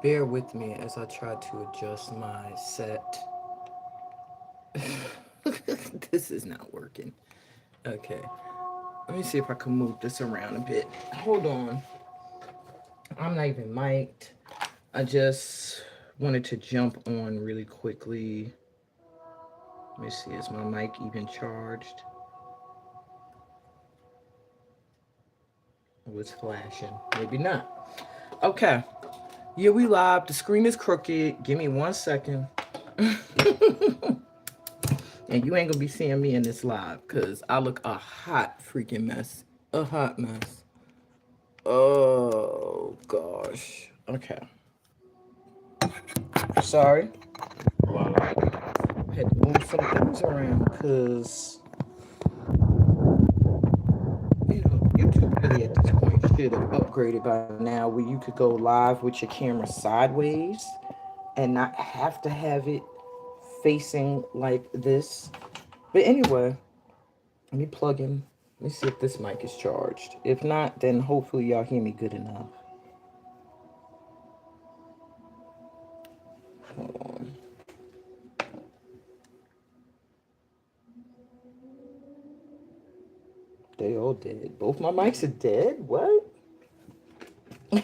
Bear with me as I try to adjust my set. This is not working. Okay. Let me see if I can move this around a bit. Hold on. I'm not even mic'd. I just wanted to jump on really quickly. Let me see, is my mic even charged? Oh, it's flashing. Maybe not. Okay. Yeah, we live. The screen is crooked. Give me 1 second. And you ain't gonna be seeing me in this live because I look a hot freaking mess. A hot mess. Oh gosh. Okay. Sorry. I had to move some things around because YouTube really at this point should have upgraded by now where you could go live with your camera sideways and not have to have it facing like this. But anyway, let me plug in. Let me see if this mic is charged. If not, then hopefully y'all hear me good enough. Hold on. They all dead. Both my mics are dead? What? This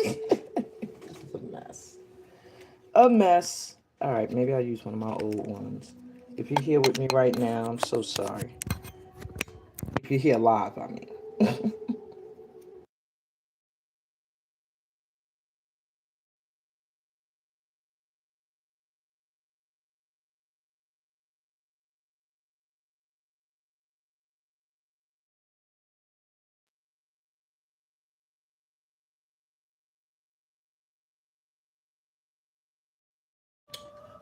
is a mess. A mess. All right, maybe I'll use one of my old ones. If you're here with me right now, I'm so sorry. If you're here live, I mean.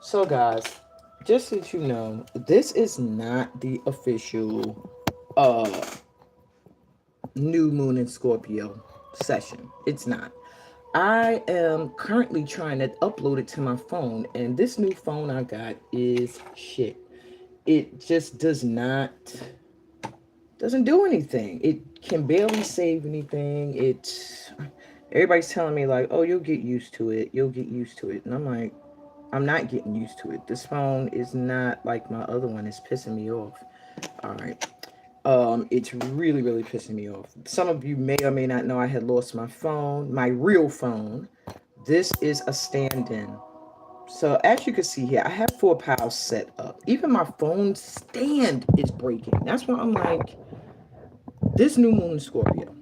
So, guys, just so that you know, this is not the official uh new moon in Scorpio session. It's not. I am currently trying to upload it to my phone, and this new phone I got is shit. It just doesn't do anything. It can barely save anything. Everybody's telling me like, "Oh, you'll get used to it. You'll get used to it." And I'm like, I'm not getting used to it. This phone is not like my other one. It's pissing me off. All right. It's really, really pissing me off. Some of you may or may not know I had lost my phone, my real phone. This is a stand-in. So as you can see here, I have 4 power set up. Even my phone stand is breaking. That's why I'm like, this new moon in Scorpio.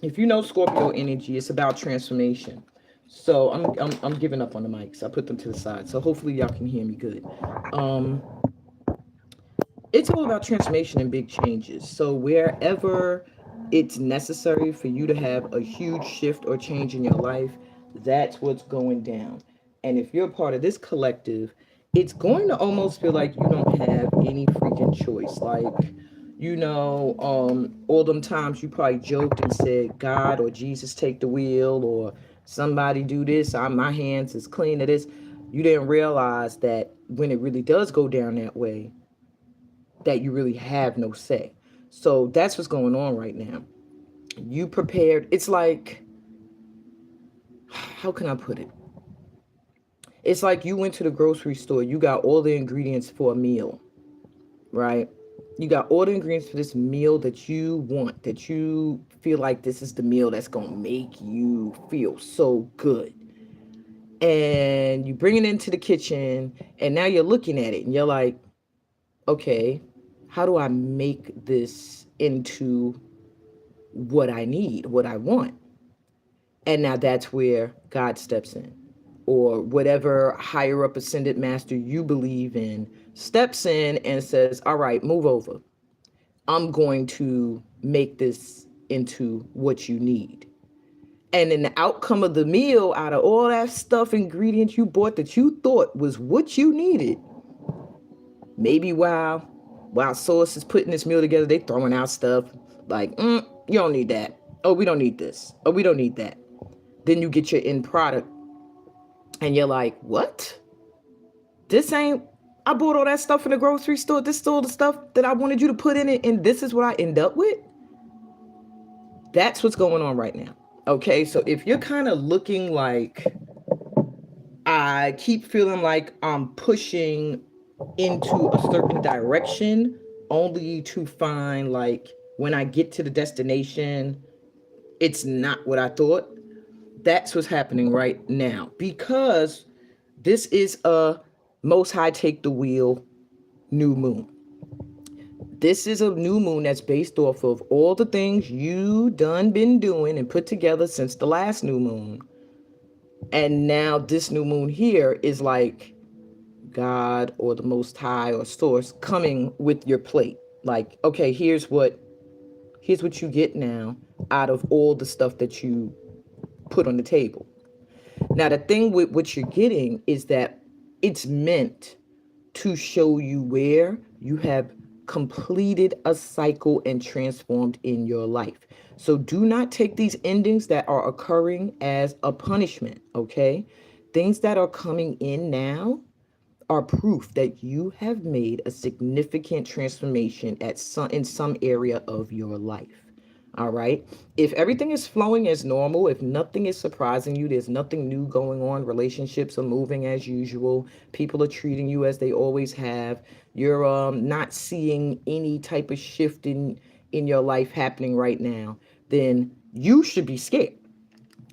If you know Scorpio energy, it's about transformation. So I'm giving up on the mics. I put them to the side. So hopefully y'all can hear me good. Um, it's all about transformation and big changes. So wherever it's necessary for you to have a huge shift or change in your life, that's what's going down. And if you're a part of this collective, it's going to almost feel like you don't have any freaking choice. Like, all them times you probably joked and said, God or Jesus take the wheel, or somebody do this, my hands is clean of this. You didn't realize that when it really does go down that way, that you really have no say. So that's what's going on right now. You prepared. It's like, how can I put it? It's like you went to the grocery store, you got all the ingredients for a meal, right? You got all the ingredients for this meal that you want, that you feel like this is the meal that's going to make you feel so good. And you bring it into the kitchen, and now you're looking at it and you're like, okay, how do I make this into what I need, what I want? And now that's where God steps in, or whatever higher up ascended master you believe in steps in and says, all right, move over. I'm going to make this into what you need. And then the outcome of the meal, out of all that stuff, ingredients you bought that you thought was what you needed, maybe while Source is putting this meal together, they throwing out stuff like, you don't need that. Oh, we don't need this. Oh, we don't need that. Then you get your end product and you're like, what? This ain't, I bought all that stuff in the grocery store. This is all the stuff that I wanted you to put in it, and this is what I end up with? That's what's going on right now. Okay, so if you're kind of looking like I keep feeling like I'm pushing into a certain direction only to find like when I get to the destination, it's not what I thought. That's what's happening right now because this is a most high take the wheel new moon. This is a new moon that's based off of all the things you done been doing and put together since the last new moon. And now this new moon here is like God or the Most High or Source coming with your plate. Like, okay, here's what you get now out of all the stuff that you put on the table. Now, the thing with what you're getting is that it's meant to show you where you have completed a cycle and transformed in your life. So do not take these endings that are occurring as a punishment, okay? Things that are coming in now are proof that you have made a significant transformation in some area of your life. All right. If everything is flowing as normal, if nothing is surprising you, there's nothing new going on, relationships are moving as usual, people are treating you as they always have, you're not seeing any type of shift in your life happening right now, then you should be scared.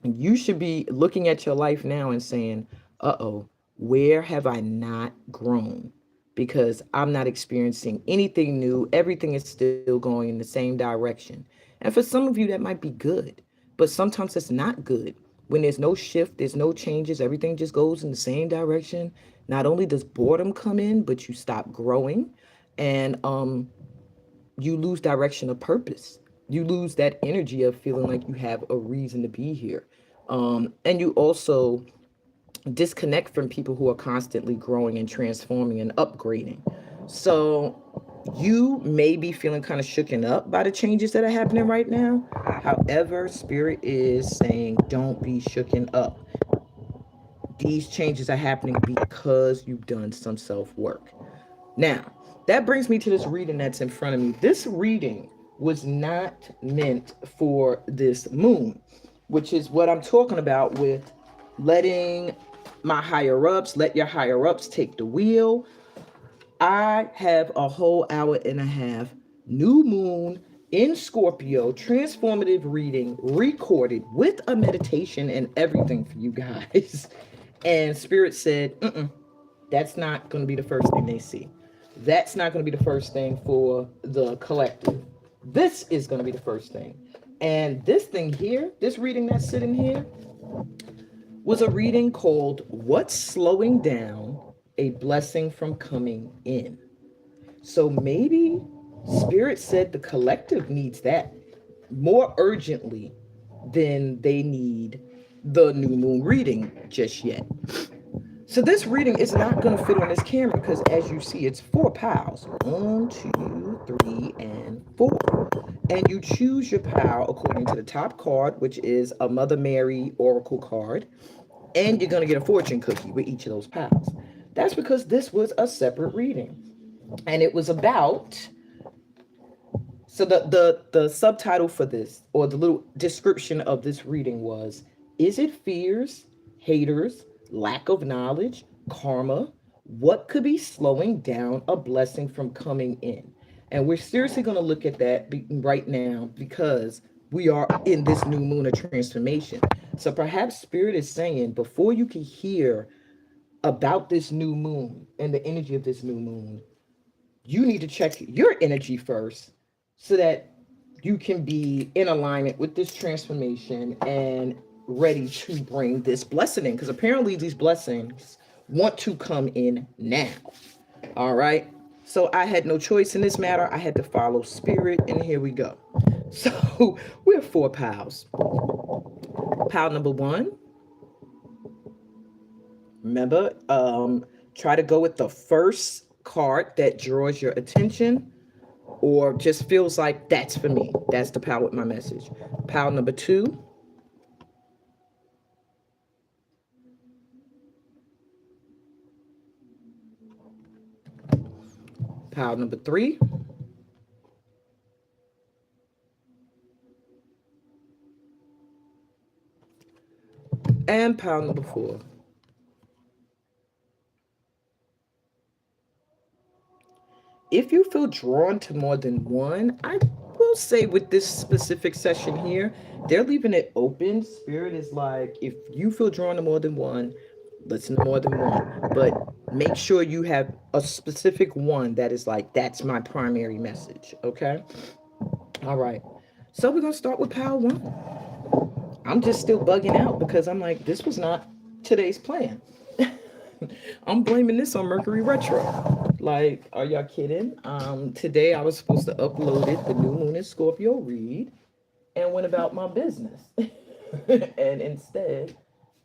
You should be looking at your life now and saying, uh-oh, where have I not grown? Because I'm not experiencing anything new. Everything is still going in the same direction. And for some of you, that might be good. But sometimes it's not good. When there's no shift, there's no changes, everything just goes in the same direction. Not only does boredom come in, but you stop growing. And you lose direction of purpose. You lose that energy of feeling like you have a reason to be here. And you also disconnect from people who are constantly growing and transforming and upgrading. So you may be feeling kind of shooken up by the changes that are happening right now. However, Spirit is saying don't be shooken up. These changes are happening because you've done some self work. Now, that brings me to this reading that's in front of me. This reading was not meant for this moon, which is what I'm talking about with letting my higher ups, let your higher ups take the wheel. I have a whole hour and a half new moon in Scorpio transformative reading recorded with a meditation and everything for you guys. And Spirit said, that's not going to be the first thing they see. That's not going to be the first thing for the collective. This is going to be the first thing. And this thing here, this reading that's sitting here, was a reading called What's Slowing Down a Blessing from Coming In. So maybe Spirit said the collective needs that more urgently than they need the new moon reading just yet. So this reading is not going to fit on this camera because as you see, it's 4 piles. 1, 2, 3, and 4. And you choose your pile according to the top card, which is a Mother Mary Oracle card. And you're going to get a fortune cookie with each of those piles. That's because this was a separate reading. And it was about, so the subtitle for this, or the little description of this reading was, is it fears, haters, lack of knowledge, karma? What could be slowing down a blessing from coming in? And we're seriously going to look at that right now because we are in this new moon of transformation. So perhaps Spirit is saying before you can hear about this new moon and the energy of this new moon, you need to check your energy first so that you can be in alignment with this transformation and ready to bring this blessing in, because apparently these blessings want to come in now. All right, so I had no choice in this matter. I had to follow Spirit, and here we go. So we're 4 piles. Pile number 1, remember, try to go with the first card that draws your attention or just feels like that's for me. That's the pile with my message. Pile number 2. Pile number 3. And pile number 4. if you feel drawn to more than one, I will say with this specific session here, they're leaving it open. Spirit is like, if you feel drawn to more than one, listen to more than one. But make sure you have a specific one that is like, that's my primary message. Okay. All right. So we're going to start with power one. I'm just still bugging out because I'm like, this was not today's plan. I'm blaming this on Mercury retro. Like, are y'all kidding? Today I was supposed to upload it, the new moon in Scorpio read, and went about my business. And instead,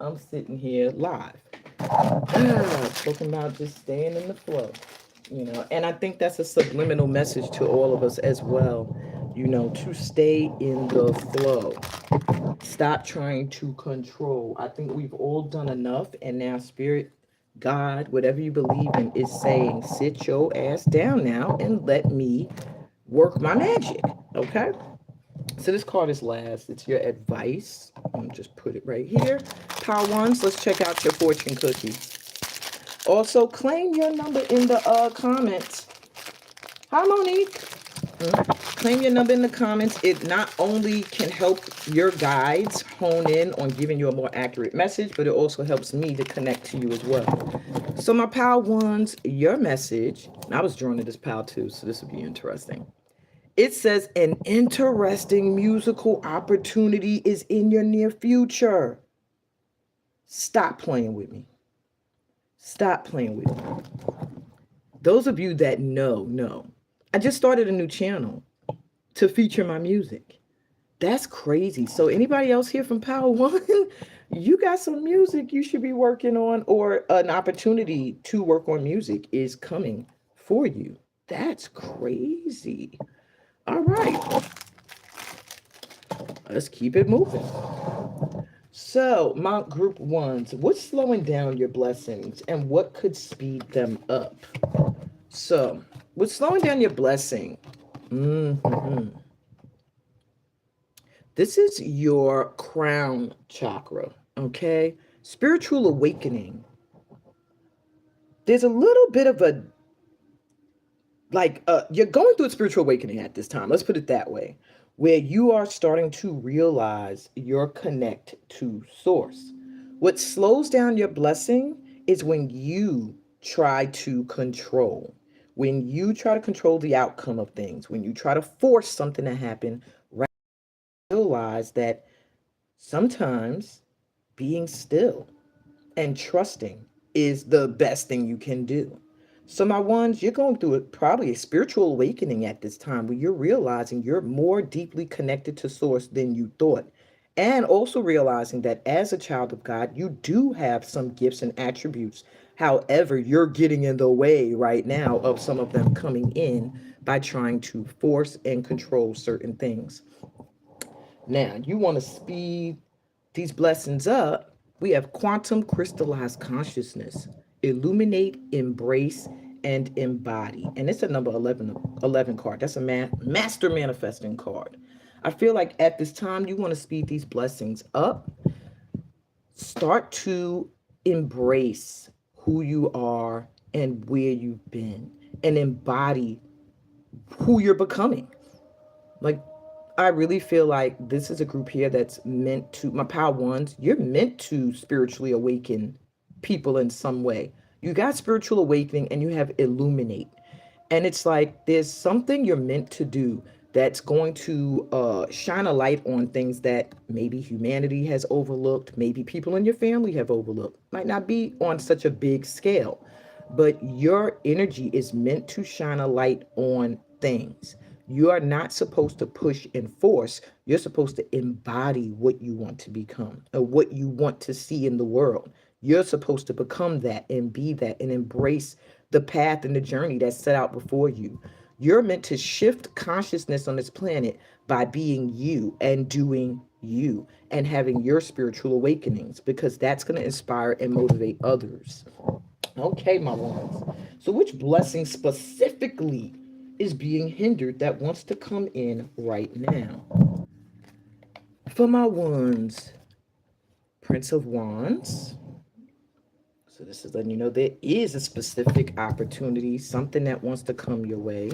I'm sitting here live. Talking about just staying in the flow. And I think that's a subliminal message to all of us as well, to stay in the flow. Stop trying to control. I think we've all done enough, and now spirit, God, whatever you believe in, is saying, sit your ass down now and let me work my magic. Okay? So this card is last. It's your advice. I'm just put it right here. Power ones, let's check out your fortune cookie. Also, claim your number in the comments. Hi, Monique. Claim your number in the comments. It not only can help your guides hone in on giving you a more accurate message, but it also helps me to connect to you as well. So my pal ones, your message, and I was drawn to this pal too, so this would be interesting. It says an interesting musical opportunity is in your near future. Stop playing with me. Stop playing with me. Those of you that know, I just started a new channel to feature my music. That's crazy. So anybody else here from Power One, you got some music you should be working on, or an opportunity to work on music is coming for you. That's crazy. All right. Let's keep it moving. So, my group ones, what's slowing down your blessings and what could speed them up? So, what's slowing down your blessing? This is your crown chakra, okay? Spiritual awakening. There's a little bit of a, you're going through a spiritual awakening at this time. Let's put it that way, where you are starting to realize your connect to source. What slows down your blessing is when you try to control. When you try to control the outcome of things, when you try to force something to happen, realize that sometimes being still and trusting is the best thing you can do. So my ones, you're going through probably a spiritual awakening at this time where you're realizing you're more deeply connected to source than you thought. And also realizing that as a child of God, you do have some gifts and attributes. However, you're getting in the way right now of some of them coming in by trying to force and control certain things. Now, you want to speed these blessings up. We have quantum crystallized consciousness, illuminate, embrace, and embody. And it's a number 11 card. That's a master manifesting card. I feel like at this time, you want to speed these blessings up. Start to embrace who you are and where you've been, and embody who you're becoming. Like, I really feel like this is a group here that's meant to, my power ones, you're meant to spiritually awaken people in some way. You got spiritual awakening and you have illuminate. And it's like there's something you're meant to do that's going to shine a light on things that maybe humanity has overlooked, maybe people in your family have overlooked. Might not be on such a big scale, but your energy is meant to shine a light on things. You are not supposed to push and force. You're supposed to embody what you want to become or what you want to see in the world. You're supposed to become that and be that and embrace the path and the journey that's set out before you. You're meant to shift consciousness on this planet by being you and doing you and having your spiritual awakenings, because that's going to inspire and motivate others. Okay, my ones. So which blessing specifically is being hindered that wants to come in right now? For my ones, Prince of Wands, So this is letting you know there is a specific opportunity, something that wants to come your way.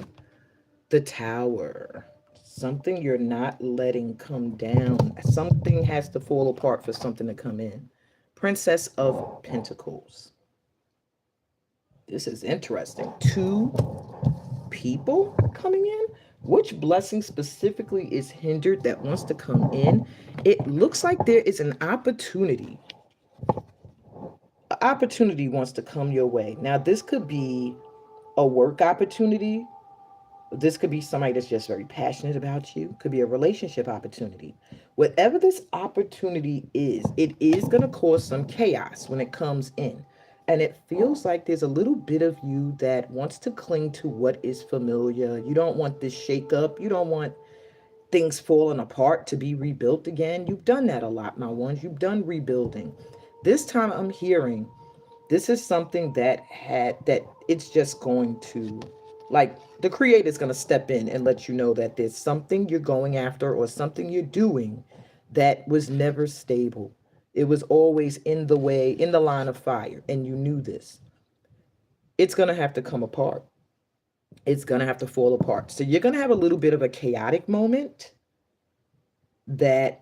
The Tower, something you're not letting come down. Something has to fall apart for something to come in. Princess of Pentacles. This is interesting. Two people coming in. Which blessing specifically is hindered that wants to come in? It looks like there is an opportunity. An opportunity wants to come your way. Now, this could be a work opportunity. This could be somebody that's just very passionate about you. Could be a relationship opportunity. Whatever this opportunity is, it is going to cause some chaos when it comes in. And it feels like there's a little bit of you that wants to cling to what is familiar. You don't want this shake up. You don't want things falling apart to be rebuilt again. You've done that a lot, my ones. You've done rebuilding. This time I'm hearing this is something that it's just going to, like, the creator is going to step in and let you know that there's something you're going after or something you're doing that was never stable. It was always in the way, in the line of fire, and you knew this. It's going to have to come apart. It's going to have to fall apart. So you're going to have a little bit of a chaotic moment that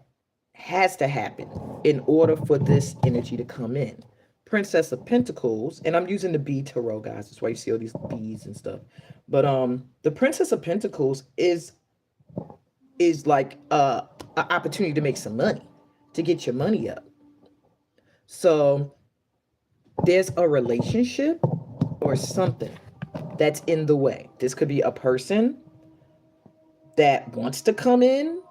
has to happen in order for this energy to come in. Princess of Pentacles, and I'm using the bead tarot, guys. That's why you see all these beads and stuff. But the Princess of Pentacles is like an opportunity to make some money, to get your money up. So there's a relationship or something that's in the way. This could be a person that wants to come in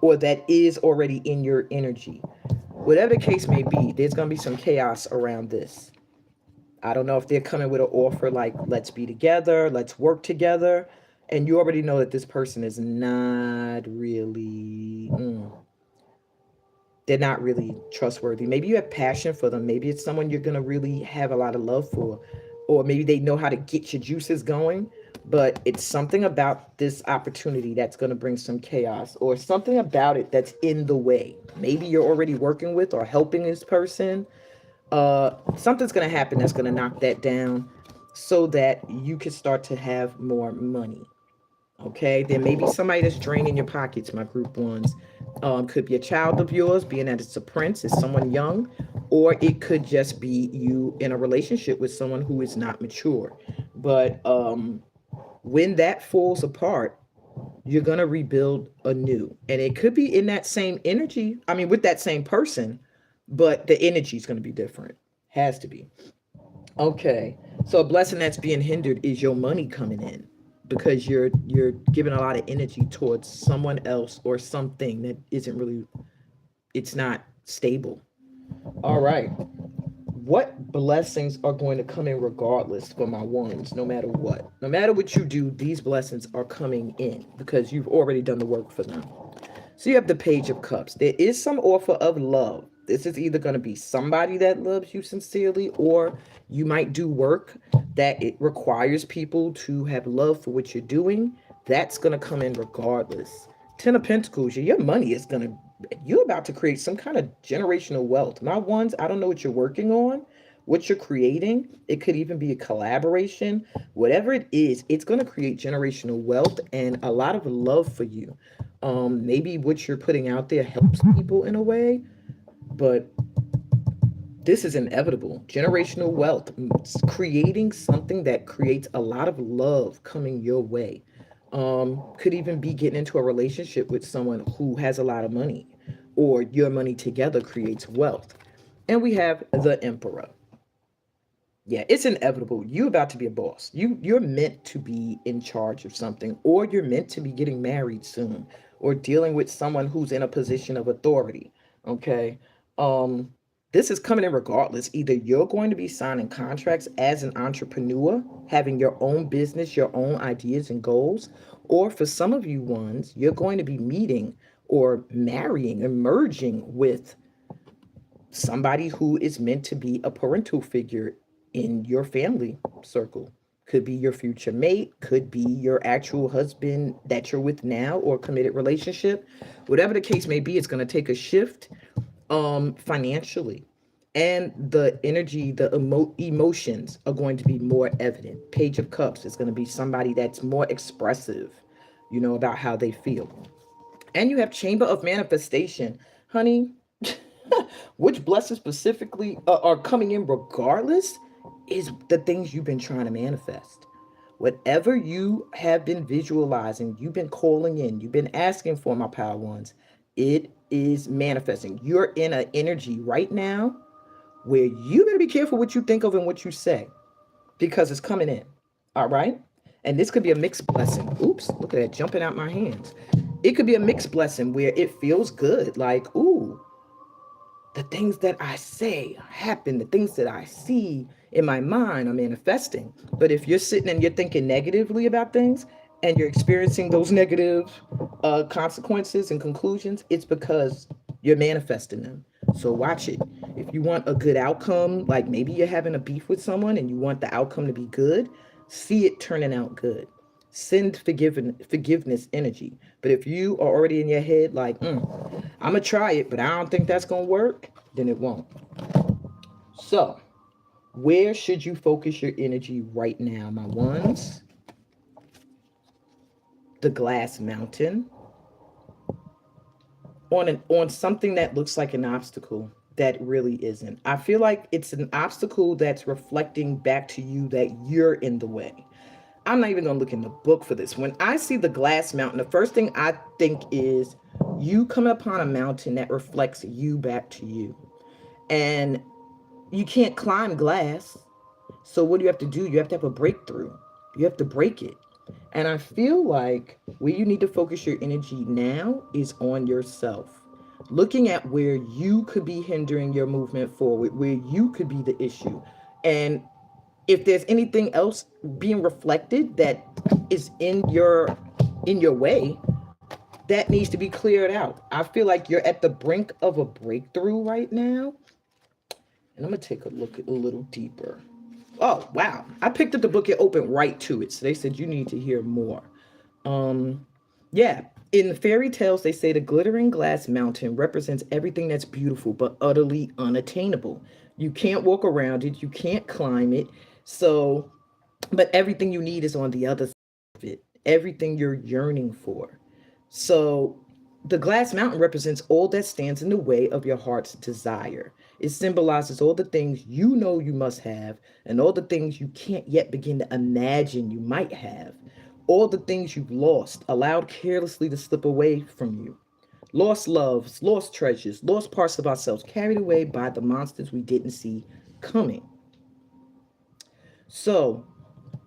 or that is already in your energy. Whatever the case may be, there's going to be some chaos around this. I don't know if they're coming with an offer like, let's be together, let's work together. And you already know that this person is not really, they're not really trustworthy. Maybe you have passion for them. Maybe it's someone you're going to really have a lot of love for. Or maybe they know how to get your juices going. But it's something about this opportunity that's going to bring some chaos, or something about it that's in the way. Maybe you're already working with or helping this person. Something's going to happen that's going to knock that down so that you can start to have more money. Okay, there may be somebody that's draining your pockets, my group ones. Could be a child of yours, being that it's a prince, it's someone young, or it could just be you in a relationship with someone who is not mature. But when that falls apart, you're going to rebuild anew. And it could be in that same energy. I mean, with that same person, but the energy is going to be different. Has to be. Okay. So a blessing that's being hindered is your money coming in, because you're giving a lot of energy towards someone else or something that isn't really, it's not stable. All right. What blessings are going to come in regardless for my ones, no matter what? No matter what you do, these blessings are coming in because you've already done the work for them. So you have the Page of Cups. There is some offer of love. This is either going to be somebody that loves you sincerely, or you might do work that it requires people to have love for what you're doing. That's going to come in regardless. Ten of Pentacles, your money is going to, you're about to create some kind of generational wealth. My ones, I don't know what you're working on, what you're creating. It could even be a collaboration. Whatever it is, it's going to create generational wealth and a lot of love for you. Maybe what you're putting out there helps people in a way, but this is inevitable. Generational wealth, creating something that creates a lot of love coming your way. Could even be getting into a relationship with someone who has a lot of money, or your money together creates wealth. And we have the Emperor. Yeah, it's inevitable. You're about to be a boss. You're meant to be in charge of something, or you're meant to be getting married soon, or dealing with someone who's in a position of authority. Okay. This is coming in regardless. Either you're going to be signing contracts as an entrepreneur, having your own business, your own ideas and goals, or for some of you ones, you're going to be meeting or marrying and merging with somebody who is meant to be a parental figure in your family circle. Could be your future mate, could be your actual husband that you're with now, or committed relationship. Whatever the case may be, it's going to take a shift financially. And the energy, the emotions are going to be more evident. Page of Cups is going to be somebody that's more expressive, about how they feel. And you have Chamber of Manifestation. Honey, which blessings specifically are coming in regardless is the things you've been trying to manifest. Whatever you have been visualizing, you've been calling in, you've been asking for, my power ones, it is manifesting. You're in an energy right now where you better be careful what you think of and what you say because it's coming in. All right. And this could be a mixed blessing. Oops, look at that jumping out my hands. It could be a mixed blessing where it feels good. Like, ooh, the things that I say happen, the things that I see in my mind are manifesting. But if you're sitting and you're thinking negatively about things and you're experiencing those negative consequences and conclusions, it's because you're manifesting them. So watch it. If you want a good outcome, like maybe you're having a beef with someone and you want the outcome to be good, see it turning out good. Send forgiveness energy. But if you are already in your head like, I'm gonna try it, but I don't think that's gonna work, then it won't. So, where should you focus your energy right now, my ones? The glass mountain, on something that looks like an obstacle that really isn't. I feel like it's an obstacle that's reflecting back to you that you're in the way. I'm not even gonna look in the book for this. When I see the glass mountain, the first thing I think is you come upon a mountain that reflects you back to you. And you can't climb glass. So what do you have to do? You have to have a breakthrough. You have to break it. And I feel like where you need to focus your energy now is on yourself. Looking at where you could be hindering your movement forward, where you could be the issue. And if there's anything else being reflected that is in your way, that needs to be cleared out. I feel like you're at the brink of a breakthrough right now. And I'm going to take a look a little deeper. Oh, wow. I picked up the book, it opened right to it. So they said you need to hear more. Um, yeah. In the fairy tales, they say the glittering glass mountain represents everything that's beautiful but utterly unattainable. You can't walk around it, you can't climb it. So, but everything you need is on the other side of it. Everything you're yearning for. So the glass mountain represents all that stands in the way of your heart's desire. It symbolizes all the things you know you must have and all the things you can't yet begin to imagine you might have. All the things you've lost, allowed carelessly to slip away from you. Lost loves, lost treasures, lost parts of ourselves, carried away by the monsters we didn't see coming. So,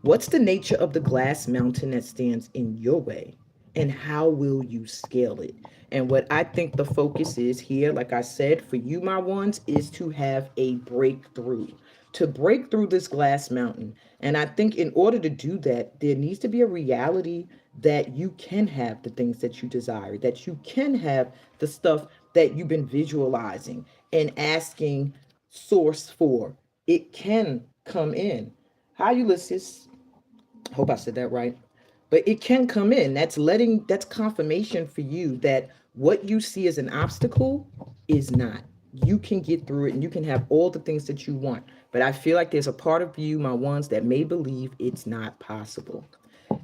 what's the nature of the glass mountain that stands in your way? And how will you scale it? And what I think the focus is here, like I said, for you, my ones, is to have a breakthrough, to break through this glass mountain. And I think in order to do that, there needs to be a reality that you can have the things that you desire, that you can have the stuff that you've been visualizing and asking source for. It can come in. Hi, Ulysses. Hope I said that right. But it can come in. That's confirmation for you that what you see as an obstacle is not. You can get through it and you can have all the things that you want. But I feel like there's a part of you, my ones, that may believe it's not possible.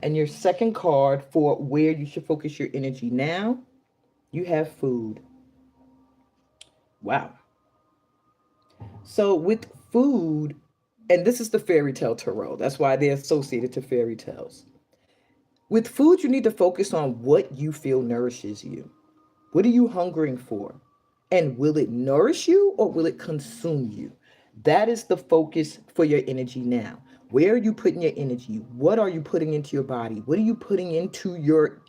And your second card for where you should focus your energy now, you have food. Wow. So with food, and this is the fairy tale tarot. That's why they're associated to fairy tales. With food, you need to focus on what you feel nourishes you. What are you hungering for? And will it nourish you or will it consume you? That is the focus for your energy now. Where are you putting your energy? What are you putting into your body? What are you putting into your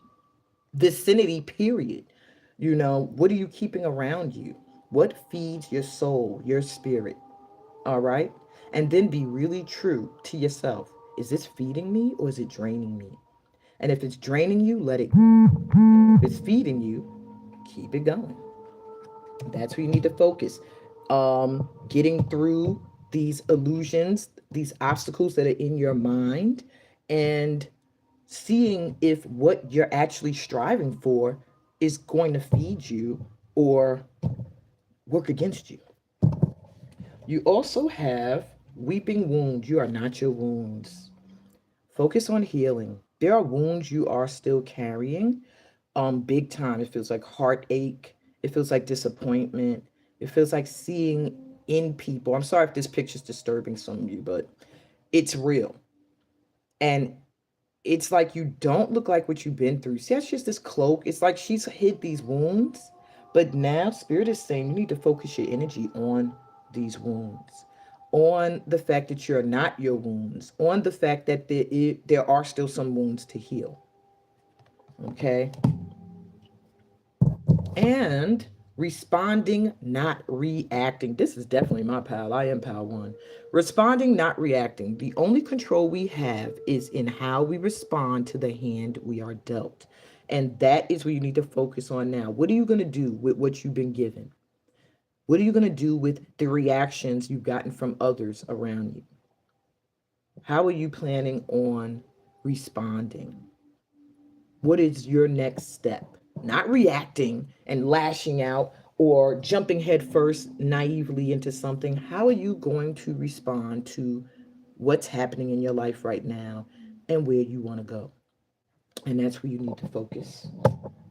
vicinity, period? What are you keeping around you? What feeds your soul, your spirit? All right. And then be really true to yourself. Is this feeding me or is it draining me? And if it's draining you, let it go. If it's feeding you, keep it going. That's where you need to focus. Getting through these illusions, these obstacles that are in your mind, and seeing if what you're actually striving for is going to feed you or work against you. You also have weeping wounds. You are not your wounds. Focus on healing. There are wounds you are still carrying. Big time. It feels like heartache. It feels like disappointment. It feels like seeing in people. I'm sorry if this picture's disturbing some of you, but it's real. And it's like you don't look like what you've been through. See, that's just this cloak. It's like she's hid these wounds, but now Spirit is saying you need to focus your energy on these wounds, on the fact that you're not your wounds, on the fact that there are still some wounds to heal. Okay. And responding, not reacting. This is definitely my pal. I am pal one. Responding, not reacting. The only control we have is in how we respond to the hand we are dealt. And that is what you need to focus on now. What are you going to do with what you've been given? What are you going to do with the reactions you've gotten from others around you? How are you planning on responding? What is your next step? Not reacting and lashing out or jumping headfirst naively into something. How are you going to respond to what's happening in your life right now and where you want to go? And that's where you need to focus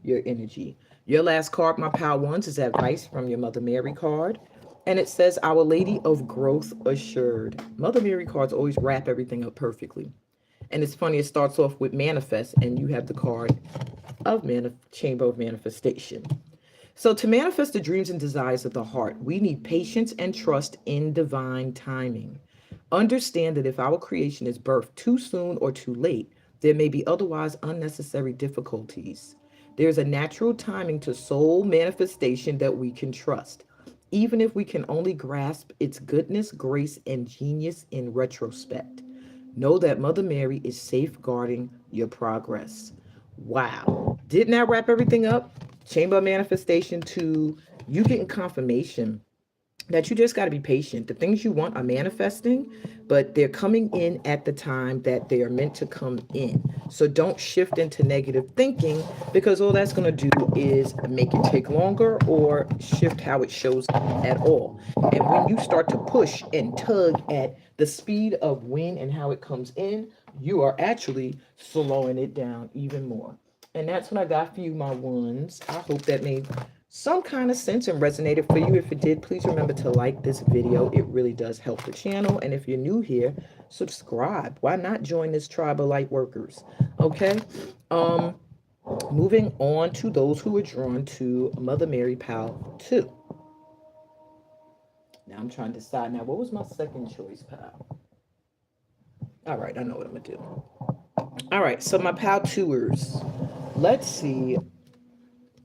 your energy. Your last card, my pal ones, is advice from your Mother Mary card. And it says, Our Lady of Growth Assured. Mother Mary cards always wrap everything up perfectly. And it's funny, it starts off with manifest, and you have the card of Chamber of Manifestation. So to manifest the dreams and desires of the heart, we need patience and trust in divine timing. Understand that if our creation is birthed too soon or too late, there may be otherwise unnecessary difficulties. There's a natural timing to soul manifestation that we can trust, even if we can only grasp its goodness, grace, and genius in retrospect. Know that Mother Mary is safeguarding your progress. Wow. Didn't that wrap everything up? Chamber of Manifestation to you getting confirmation that you just got to be patient. The things you want are manifesting, but they're coming in at the time that they are meant to come in. So don't shift into negative thinking, because all that's going to do is make it take longer or shift how it shows up at all. And when you start to push and tug at the speed of when and how it comes in, you are actually slowing it down even more. And that's what I got for you, my ones. I hope that made some kind of sense and resonated for you. If it did, please remember to like this video. It really does help the channel. And if you're new here, subscribe. Why not join this tribe of light workers? Okay. Moving on to those who are drawn to Mother Mary Pal 2. Now I'm trying to decide now, what was my second choice, pal? All right, I know what I'm gonna do. All right, so my pal tours. Let's see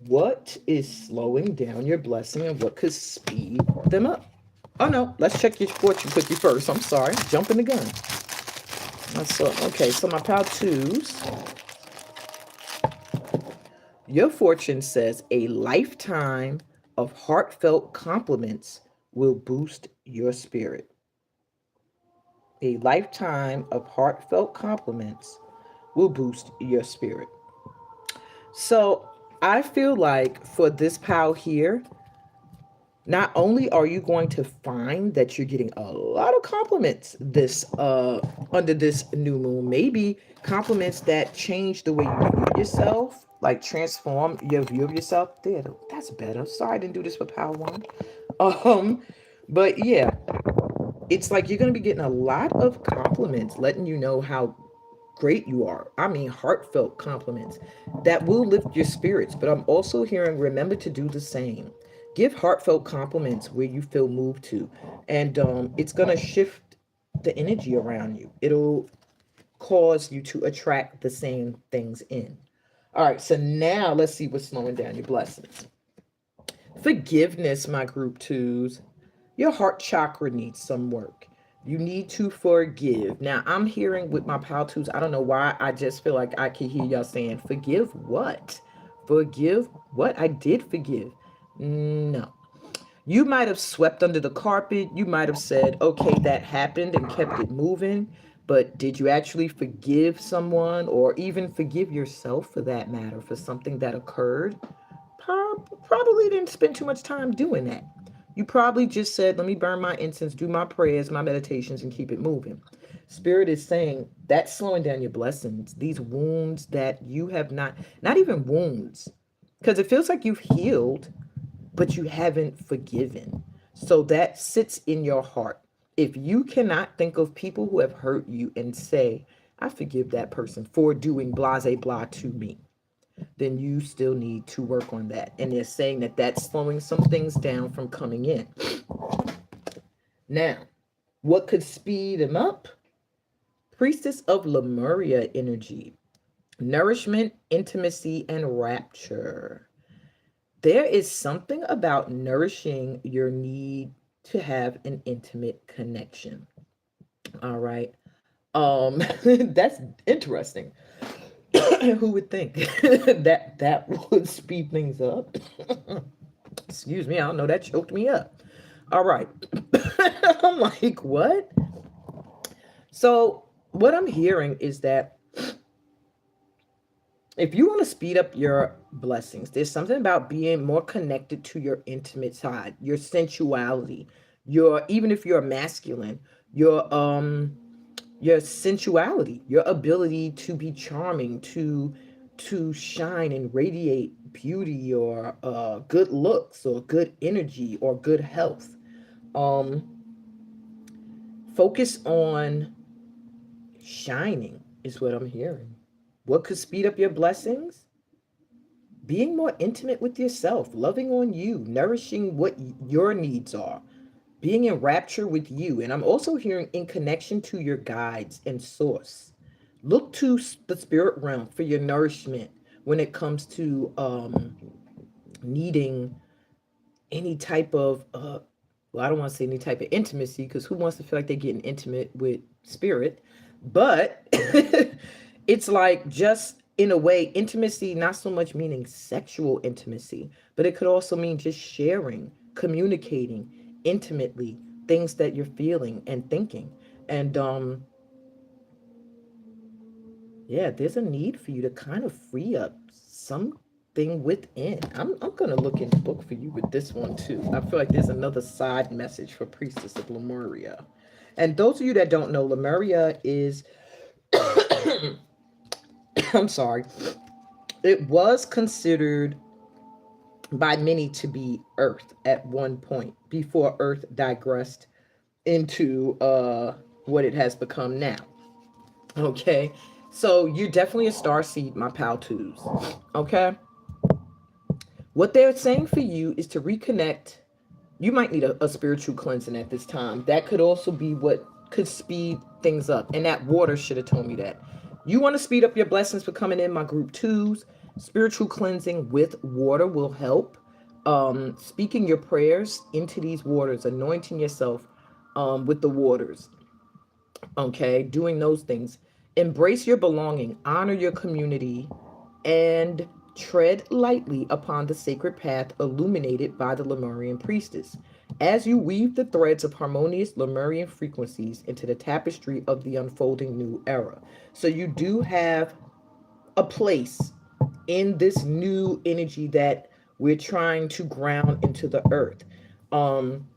what is slowing down your blessing and what could speed them up. Oh no, let's check your fortune cookie first. I'm sorry, jumping the gun. Okay, so my pal twos. Your fortune says a lifetime of heartfelt compliments will boost your spirit. A lifetime of heartfelt compliments will boost your spirit. So I feel like for this pal here, not only are you going to find that you're getting a lot of compliments this under this new moon, maybe compliments that change the way you view yourself, like transform your view of yourself. There, that's better. Sorry I didn't do this for pal one. But yeah, it's like you're going to be getting a lot of compliments letting you know how great you are. I mean, heartfelt compliments that will lift your spirits. But I'm also hearing, remember to do the same. Give heartfelt compliments where you feel moved to. And it's going to shift the energy around you. It'll cause you to attract the same things in. All right, so now let's see what's slowing down your blessings. Forgiveness, my group twos. Your heart chakra needs some work. You need to forgive. Now, I'm hearing with my pal twos, I don't know why, I just feel like I can hear y'all saying, forgive what? Forgive what? I did forgive. No. You might have swept under the carpet. You might have said, okay, that happened and kept it moving. But did you actually forgive someone or even forgive yourself for that matter for something that occurred? Probably didn't spend too much time doing that. You probably just said, let me burn my incense, do my prayers, my meditations, and keep it moving. Spirit is saying that's slowing down your blessings. These wounds that you have not even wounds, because it feels like you've healed, but you haven't forgiven. So that sits in your heart. If you cannot think of people who have hurt you and say, I forgive that person for doing blase blah to me, then you still need to work on that. And they're saying that that's slowing some things down from coming in. Now, what could speed them up? Priestess of Lemuria energy, nourishment, intimacy, and rapture. There is something about nourishing your need to have an intimate connection. All right. That's interesting. Who would think that would speed things up? Excuse me, I don't know, that choked me up. All right. I'm like, what? So, what I'm hearing is that if you want to speed up your blessings, there's something about being more connected to your intimate side, your sensuality, your, even if you're masculine, your sensuality, your ability to be charming, to shine and radiate beauty, or good looks, or good energy, or good health. Um, Focus on shining is what I'm hearing. What could speed up your blessings? Being more intimate with yourself, loving on you, nourishing what your needs are, being in rapture with you. And I'm also hearing in connection to your guides and source. Look to the spirit realm for your nourishment when it comes to needing any type of well, I don't want to say any type of intimacy, because who wants to feel like they're getting intimate with spirit? But it's like, just in a way, intimacy, not so much meaning sexual intimacy, but it could also mean just sharing, communicating intimately things that you're feeling and thinking. And yeah, there's a need for you to kind of free up something within. I'm gonna look in the book for you with this one too. I feel like there's another side message for Priestess of Lemuria. And those of you that don't know, Lemuria is I'm sorry, it was considered by many to be Earth at one point before Earth digressed into what it has become now. Okay. So you're definitely a star seed, my pal twos. Okay. What they're saying for you is to reconnect. You might need a spiritual cleansing at this time. That could also be what could speed things up. And that water should have told me that. You want to speed up your blessings for coming in, my group twos. Spiritual cleansing with water will help. Speaking your prayers into these waters, anointing yourself with the waters. Okay, doing those things. Embrace your belonging, honor your community, and tread lightly upon the sacred path illuminated by the Lemurian priestess. As you weave the threads of harmonious Lemurian frequencies into the tapestry of the unfolding new era. So you do have a place in this new energy that we're trying to ground into the earth. Um,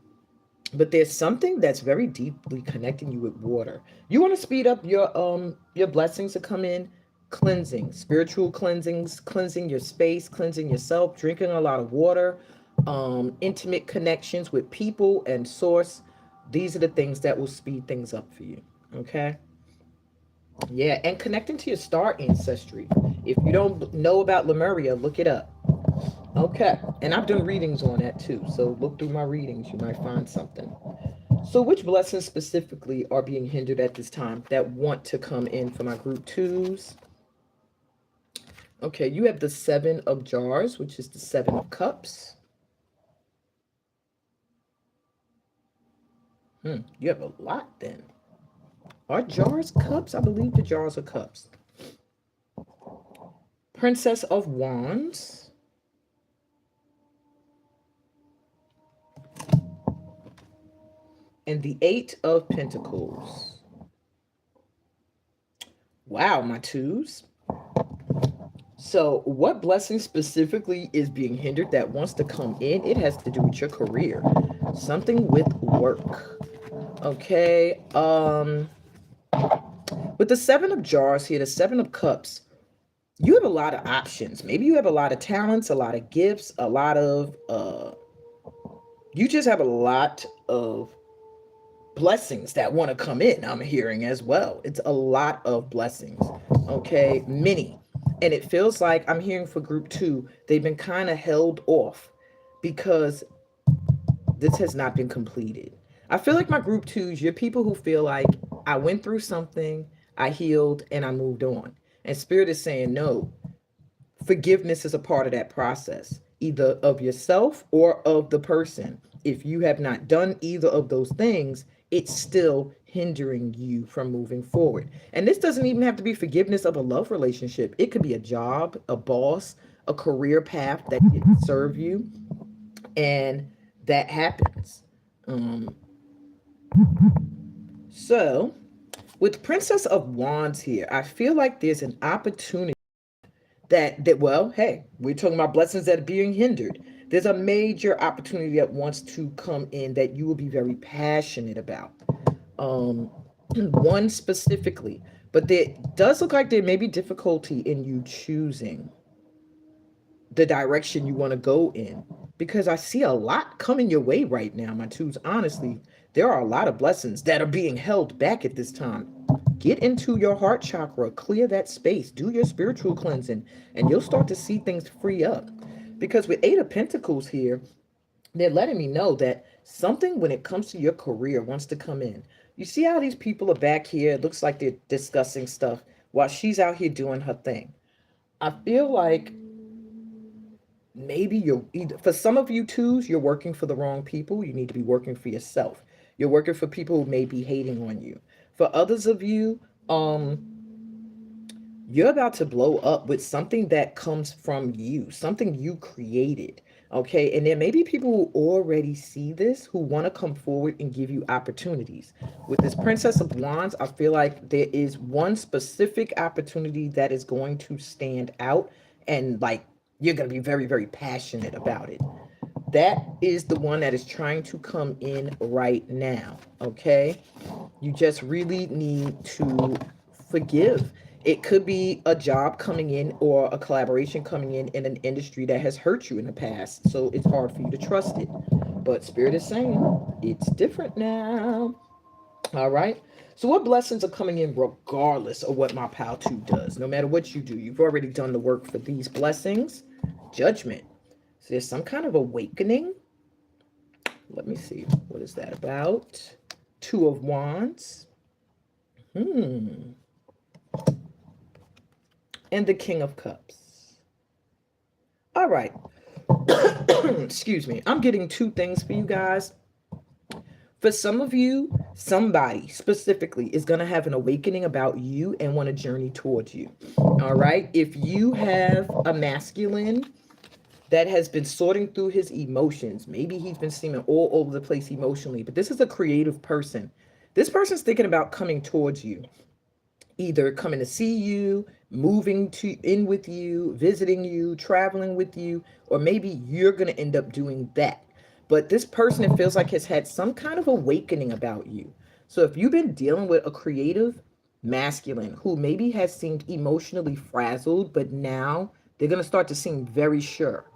but there's something that's very deeply connecting you with water. You want to speed up your blessings to come in, cleansing, spiritual cleansings, cleansing your space, cleansing yourself, drinking a lot of water, intimate connections with people and source. These are the things that will speed things up for you. Okay. Yeah, and connecting to your star ancestry. If you don't know about Lemuria, look it up. Okay, and I've done readings on that too. So look through my readings, you might find something. So, which blessings specifically are being hindered at this time that want to come in for my group twos? Okay, you have the Seven of Jars, which is the Seven of Cups. You have a lot then. Are jars cups? I believe the jars are cups. Princess of Wands. And the Eight of Pentacles. Wow, my twos. So, what blessing specifically is being hindered that wants to come in? It has to do with your career, something with work. Okay. With the Seven of Jars here, the Seven of Cups, you have a lot of options. Maybe you have a lot of talents, a lot of gifts, a lot of you just have a lot of blessings that want to come in. I'm hearing as well. It's a lot of blessings. Okay, many. And it feels like I'm hearing for group 2, they've been kind of held off because this has not been completed. I feel like my group 2s, you're people who feel like I went through something, I healed, and I moved on. And Spirit is saying, no, forgiveness is a part of that process, either of yourself or of the person. If you have not done either of those things, it's still hindering you from moving forward. And this doesn't even have to be forgiveness of a love relationship. It could be a job, a boss, a career path that didn't serve you, and that happens. Um, so, with Princess of Wands here, I feel like there's an opportunity that well, hey, we're talking about blessings that are being hindered. There's a major opportunity that wants to come in that you will be very passionate about. Um, one specifically, but there does look like there may be difficulty in you choosing the direction you want to go in, because I see a lot coming your way right now, my twos. Honestly, there are a lot of blessings that are being held back at this time. Get into your heart chakra, clear that space, do your spiritual cleansing, and you'll start to see things free up. Because with Eight of Pentacles here, they're letting me know that something when it comes to your career wants to come in. You see how these people are back here? It looks like they're discussing stuff while she's out here doing her thing. I feel like maybe you're either, for some of you twos, you're working for the wrong people. You need to be working for yourself. You're working for people who may be hating on you. For others of you, you're about to blow up with something that comes from you, something you created. Okay. And there may be people who already see this who want to come forward and give you opportunities. With this Princess of Wands, I feel like there is one specific opportunity that is going to stand out, and like you're going to be very, very passionate about it. That is the one that is trying to come in right now. Okay. You just really need to forgive. It could be a job coming in or a collaboration coming in an industry that has hurt you in the past. So it's hard for you to trust it. But Spirit is saying it's different now. All right. So what blessings are coming in regardless of what my pal 2 does? No matter what you do, you've already done the work for these blessings. Judgment. So there's some kind of awakening. Let me see. What is that about? 2 of Wands. And the King of Cups. All right. Excuse me. I'm getting 2 things for you guys. For some of you, somebody specifically is going to have an awakening about you and want to journey towards you. All right. If you have a masculine that has been sorting through his emotions, maybe he's been seeming all over the place emotionally, but this is a creative person. This person's thinking about coming towards you, either coming to see you, moving to in with you, visiting you, traveling with you, or maybe you're going to end up doing that. But this person, it feels like, has had some kind of awakening about you. So if you've been dealing with a creative masculine who maybe has seemed emotionally frazzled, but now they're going to start to seem very sure.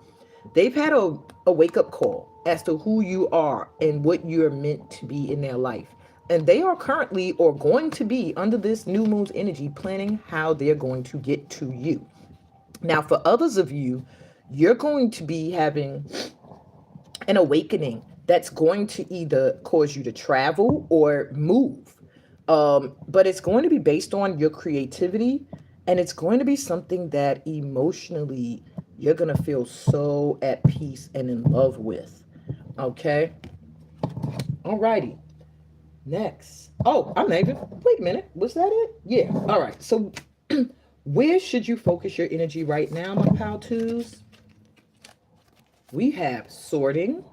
They've had a wake-up call as to who you are and what you're meant to be in their life. And they are currently or going to be under this new moon's energy planning how they're going to get to you. Now, for others of you, you're going to be having an awakening that's going to either cause you to travel or move. But it's going to be based on your creativity, and it's going to be something that emotionally you're going to feel so at peace and in love with. Okay? Alrighty. Next. Oh, I'm not even. Wait a minute. Was that it? Yeah. All right. So, where should you focus your energy right now, my pal twos? We have sorting.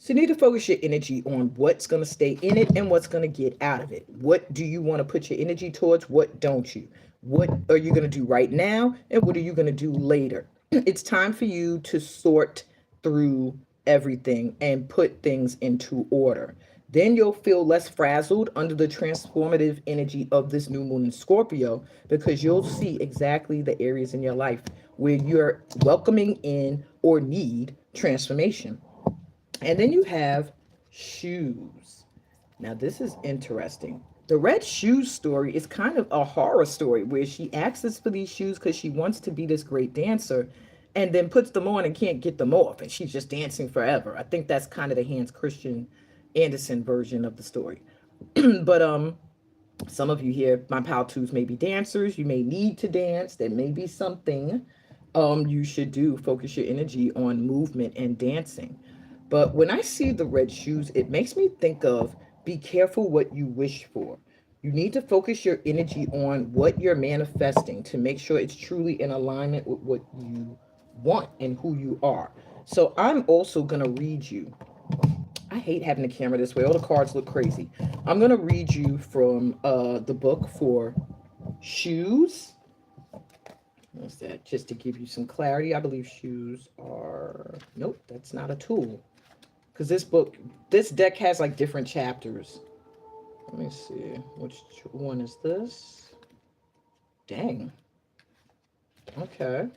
So you need to focus your energy on what's going to stay in it and what's going to get out of it. What do you want to put your energy towards? What don't you? What are you going to do right now? And what are you going to do later? It's time for you to sort through everything and put things into order. Then you'll feel less frazzled under the transformative energy of this new moon in Scorpio, because you'll see exactly the areas in your life where you're welcoming in or need transformation. And then you have shoes. Now, this is interesting. The red shoes story is kind of a horror story where she asks for these shoes because she wants to be this great dancer, and then puts them on and can't get them off. And she's just dancing forever. I think that's kind of the Hans Christian Andersen version of the story. But some of you here, my pal twos, may be dancers. You may need to dance. There may be something you should do. Focus your energy on movement and dancing. But when I see the red shoes, it makes me think of be careful what you wish for. You need to focus your energy on what you're manifesting to make sure it's truly in alignment with what you want and who you are. So I'm also going to read you. I hate having the camera this way. All the cards look crazy. I'm going to read you from the book for shoes. What's that? Just to give you some clarity. I believe shoes are... Nope, that's not a tool. Because this deck has like different chapters. Let me see. Which one is this? Dang. Okay.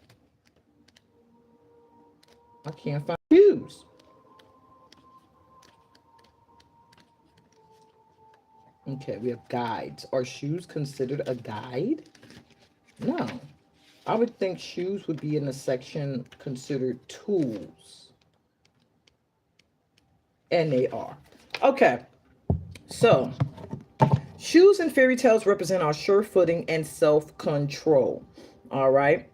I can't find shoes. Okay, we have guides. Are shoes considered a guide? No. I would think shoes would be in the section considered tools. And they are. Okay. So, shoes in fairy tales represent our sure footing and self-control. All right.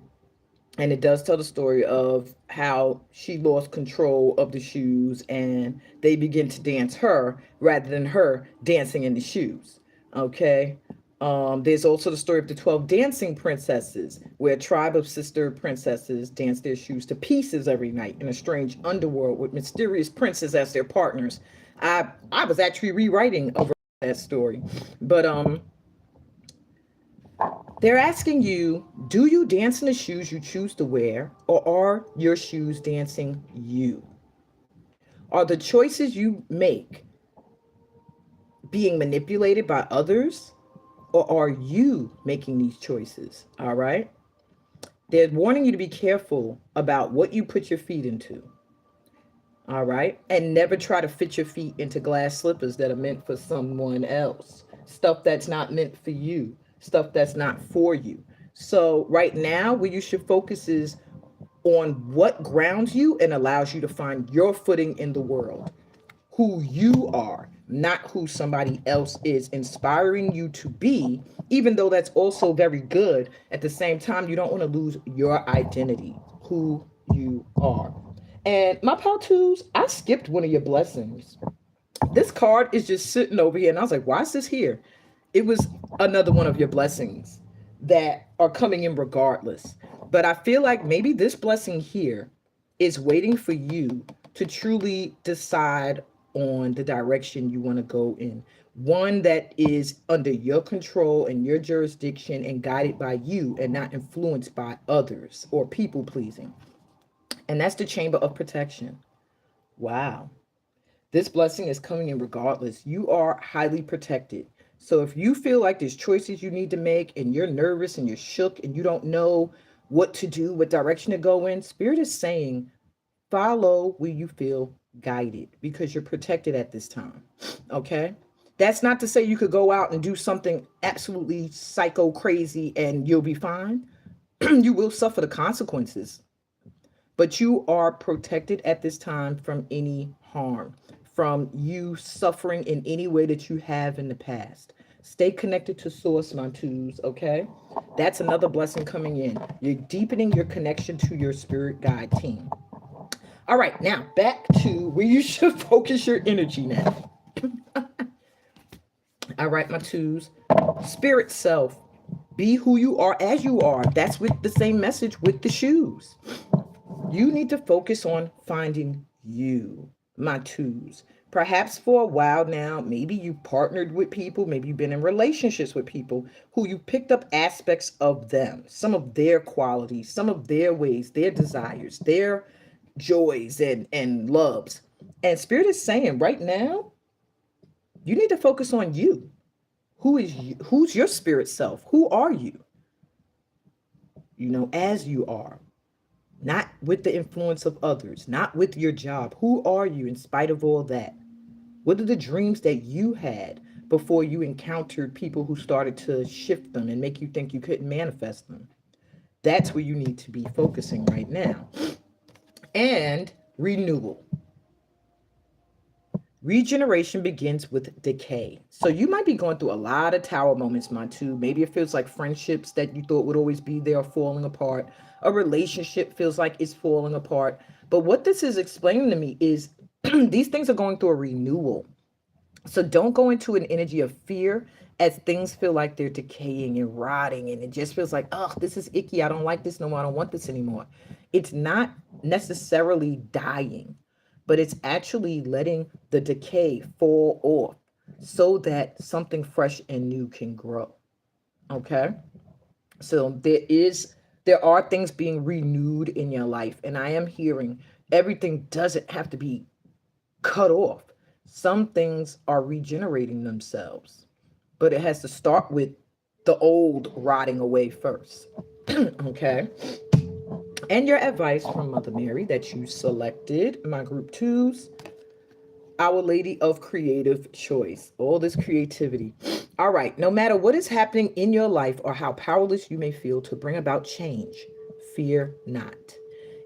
And it does tell the story of how she lost control of the shoes and they begin to dance her rather than her dancing in the shoes. Okay. There's also the story of the 12 dancing princesses, where a tribe of sister princesses dance their shoes to pieces every night in a strange underworld with mysterious princes as their partners. I was actually rewriting over that story. But they're asking you, do you dance in the shoes you choose to wear, or are your shoes dancing you? Are the choices you make being manipulated by others, or are you making these choices? All right. They're warning you to be careful about what you put your feet into. All right. And never try to fit your feet into glass slippers that are meant for someone else. Stuff that's not meant for you. Stuff that's not for you. So right now, where you should focus is on what grounds you and allows you to find your footing in the world. Who you are, not who somebody else is inspiring you to be, even though that's also very good. At the same time, you don't want to lose your identity, who you are. And my pal twos, I skipped one of your blessings. This card is just sitting over here, and I was like, why is this here? It was another one of your blessings that are coming in regardless. But I feel like maybe this blessing here is waiting for you to truly decide on the direction you want to go in. One that is under your control and your jurisdiction and guided by you and not influenced by others or people pleasing. And that's the Chamber of Protection. Wow. This blessing is coming in regardless. You are highly protected. So if you feel like there's choices you need to make and you're nervous and you're shook and you don't know what to do, what direction to go in, Spirit is saying, follow where you feel guided because you're protected at this time. Okay. That's not to say you could go out and do something absolutely psycho crazy and you'll be fine. You will suffer the consequences, but you are protected at this time from any harm, from you suffering in any way that you have in the past. Stay connected to source, my twos, okay? That's another blessing coming in. You're deepening your connection to your spirit guide team. All right, now back to where you should focus your energy now. All right, my twos. Spirit self, be who you are as you are. That's with the same message with the shoes. You need to focus on finding you. my twos. Perhaps for a while now, maybe you've partnered with people, maybe you've been in relationships with people who you picked up aspects of them, some of their qualities, some of their ways, their desires, their joys and loves. And Spirit is saying right now, you need to focus on you. Who is you? Who's your spirit self? Who are you? As you are, not with the influence of others, not with your job. Who are you in spite of all that? What are the dreams that you had before you encountered people who started to shift them and make you think you couldn't manifest them? That's where you need to be focusing right now. And renewal. Regeneration begins with decay. So you might be going through a lot of tower moments, my two. Maybe it feels like friendships that you thought would always be there are falling apart. A relationship feels like it's falling apart. But what this is explaining to me is these things are going through a renewal. So don't go into an energy of fear as things feel like they're decaying and rotting, and it just feels like, oh, this is icky. I don't like this no more. I don't want this anymore. It's not necessarily dying, but it's actually letting the decay fall off so that something fresh and new can grow. Okay? So there are things being renewed in your life, and I am hearing everything doesn't have to be cut off. Some things are regenerating themselves, but it has to start with the old rotting away first. Okay. And your advice from Mother Mary that you selected, my group twos, Our Lady of Creative Choice, all this creativity. All right, no matter what is happening in your life or how powerless you may feel to bring about change, fear not.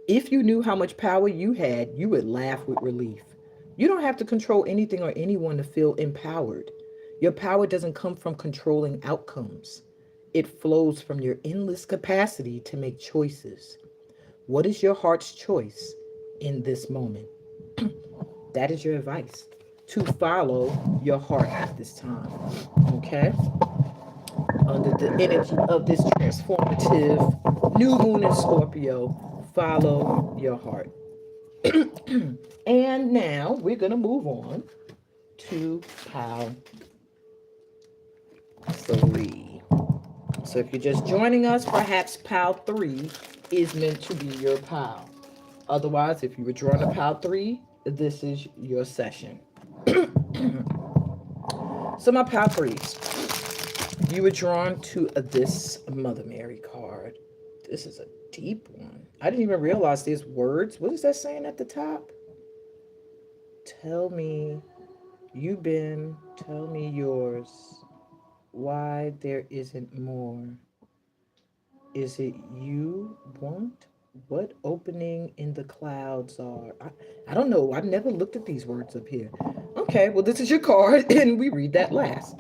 If you knew how much power you had, you would laugh with relief. You don't have to control anything or anyone to feel empowered. Your power doesn't come from controlling outcomes. It flows from your endless capacity to make choices. What is your heart's choice in this moment? That is your advice, to follow your heart at this time. Okay? Under the energy of this transformative new moon in Scorpio, follow your heart. And now we're going to move on to pile 3. So if you're just joining us, perhaps pile 3 is meant to be your pile. Otherwise, if you were drawn to pile 3, this is your session. So my pile 3s, you were drawn to this Mother Mary card. This is a deep one. I didn't even realize there's words. What is that saying at the top? Tell me you've been, tell me yours, why there isn't more. Is it you want? What opening in the clouds are? I don't know. I've never looked at these words up here. Okay, well, this is your card, and we read that last.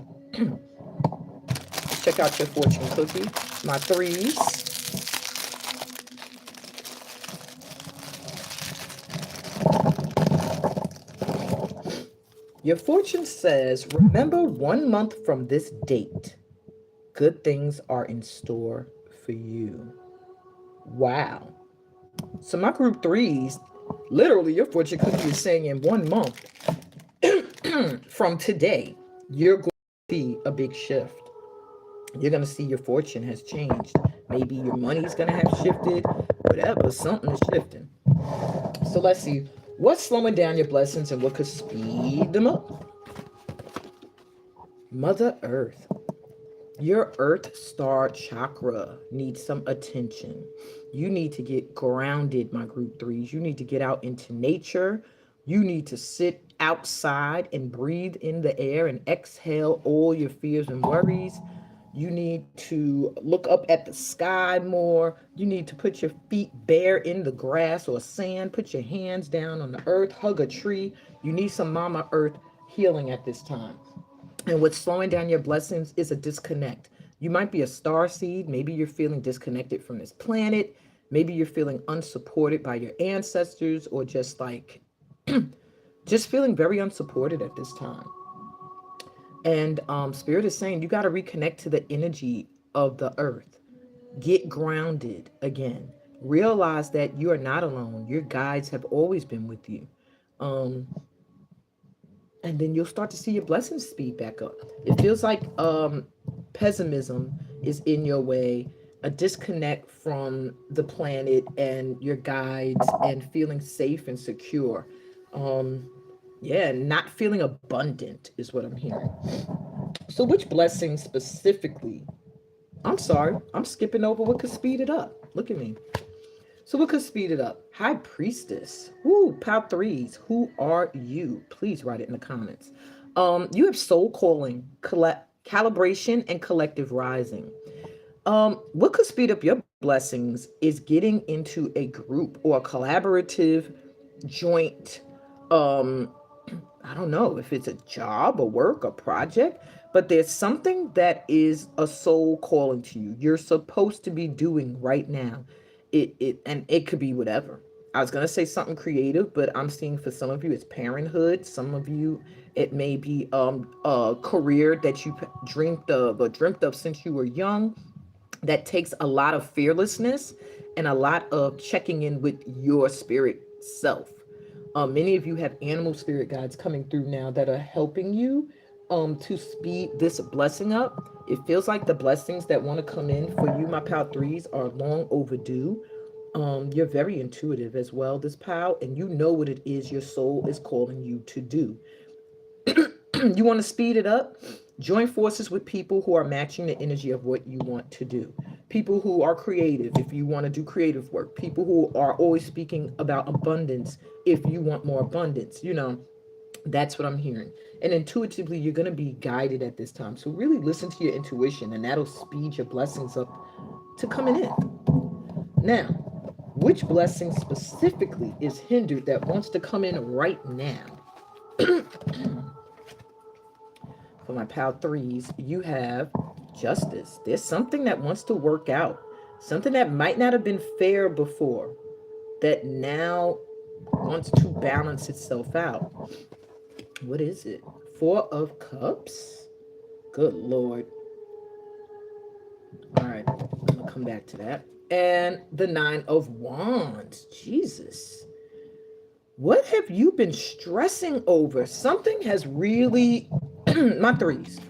Check out your fortune cookie. My 3s. Your fortune says, remember 1 month from this date, good things are in store for you. Wow. So my group 3s, literally your fortune cookie is saying in 1 month from today, you're going to see a big shift. You're going to see your fortune has changed. Maybe your money's going to have shifted, whatever, something is shifting. So let's see. What's slowing down your blessings and what could speed them up? Mother Earth. Your Earth Star chakra needs some attention. You need to get grounded, my group 3s. You need to get out into nature. You need to sit outside and breathe in the air and exhale all your fears and worries. You need to look up at the sky more. You need to put your feet bare in the grass or sand. Put your hands down on the earth. Hug a tree. You need some Mama Earth healing at this time. And what's slowing down your blessings is a disconnect. You might be a star seed. Maybe you're feeling disconnected from this planet. Maybe you're feeling unsupported by your ancestors, or just like, just feeling very unsupported at this time. And Spirit is saying you got to reconnect to the energy of the earth. Get grounded again. Realize that you are not alone. Your guides have always been with you. Um, and then you'll start to see your blessings speed back up. It feels like pessimism is in your way, a disconnect from the planet and your guides, and feeling safe and secure. Um, yeah, not feeling abundant is what I'm hearing. So, which blessings specifically? I'm sorry, I'm skipping over what could speed it up. Look at me. So what could speed it up? High Priestess. Woo, Pow threes. Who are you? Please write it in the comments. You have soul calling, calibration, and collective rising. What could speed up your blessings is getting into a group or a collaborative joint I don't know if it's a job, a work, a project, but there's something that is a soul calling to you. You're supposed to be doing right now. And it could be whatever. I was gonna say something creative, but I'm seeing for some of you it's parenthood. Some of you it may be a career that you dreamed of or dreamt of since you were young, that takes a lot of fearlessness and a lot of checking in with your spirit self. Many of you have animal spirit guides coming through now that are helping you to speed this blessing up. It feels like the blessings that want to come in for you, my pal threes, are long overdue. You're very intuitive as well, this pal, and you know what it is your soul is calling you to do. You want to speed it up? Join forces with people who are matching the energy of what you want to do. People who are creative if you want to do creative work. People who are always speaking about abundance if you want more abundance. That's what I'm hearing. And intuitively, you're going to be guided at this time. So really listen to your intuition, and that'll speed your blessings up to coming in. Now, which blessing specifically is hindered that wants to come in right now? For my pal threes, you have justice. There's something that wants to work out, something that might not have been fair before, that now wants to balance itself out. What is it? Four of Cups? Good Lord. All right, I'm going to come back to that. And the Nine of Wands. Jesus. What have you been stressing over? Something has really, my threes.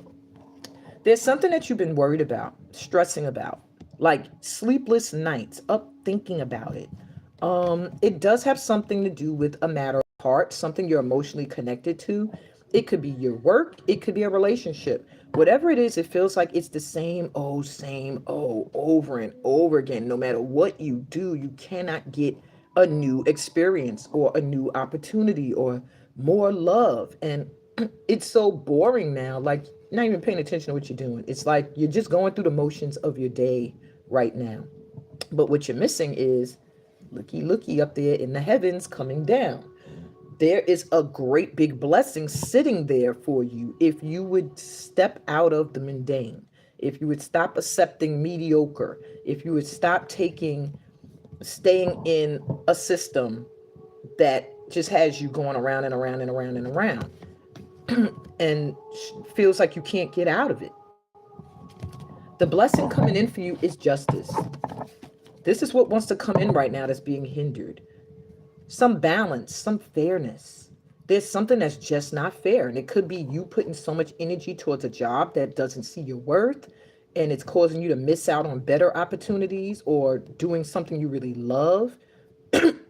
There's something that you've been worried about, stressing about, like sleepless nights, up thinking about it. It does have something to do with a matter of heart, something you're emotionally connected to. It could be your work, it could be a relationship. Whatever it is, it feels like it's the same, over and over again. No matter what you do, you cannot get a new experience or a new opportunity or more love. And it's so boring now, like not even paying attention to what you're doing. It's like you're just going through the motions of your day right now. But what you're missing is looky up there in the heavens coming down. There is a great big blessing sitting there for you if you would step out of the mundane, if you would stop accepting mediocre, if you would stop staying in a system that just has you going around and around and around and around and feels like you can't get out of it. The blessing coming in for you is justice. This is what wants to come in right now that's being hindered. Some balance, some fairness. There's something that's just not fair. And it could be you putting so much energy towards a job that doesn't see your worth, and it's causing you to miss out on better opportunities or doing something you really love.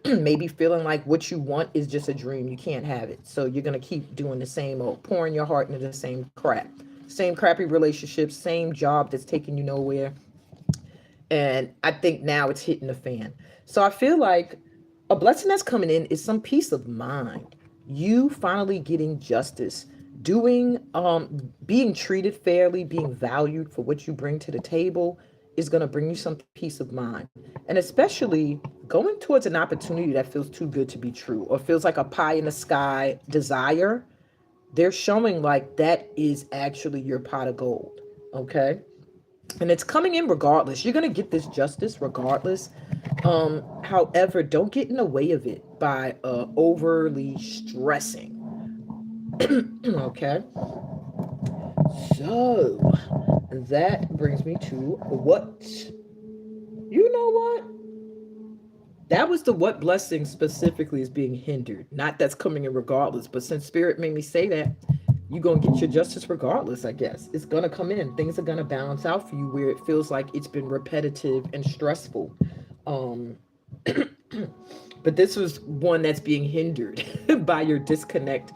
Maybe feeling like what you want is just a dream. You can't have it. So you're going to keep doing the same old, pouring your heart into the same crap. Same crappy relationships, same job that's taking you nowhere. And I think now it's hitting the fan. So I feel like a blessing that's coming in is some peace of mind. You finally getting justice, being treated fairly, being valued for what you bring to the table is going to bring you some peace of mind. And especially going towards an opportunity that feels too good to be true or feels like a pie in the sky desire. They're showing like that is actually your pot of gold. Okay. And it's coming in regardless. You're going to get this justice regardless. However, don't get in the way of it by overly stressing. Okay. So that brings me to what? You know what? That was the what blessing specifically is being hindered, not that's coming in regardless. But since spirit made me say that, you're gonna get your justice regardless, I guess. It's gonna come in. Things are gonna balance out for you where it feels like it's been repetitive and stressful. Um, but this was one that's being hindered by your disconnect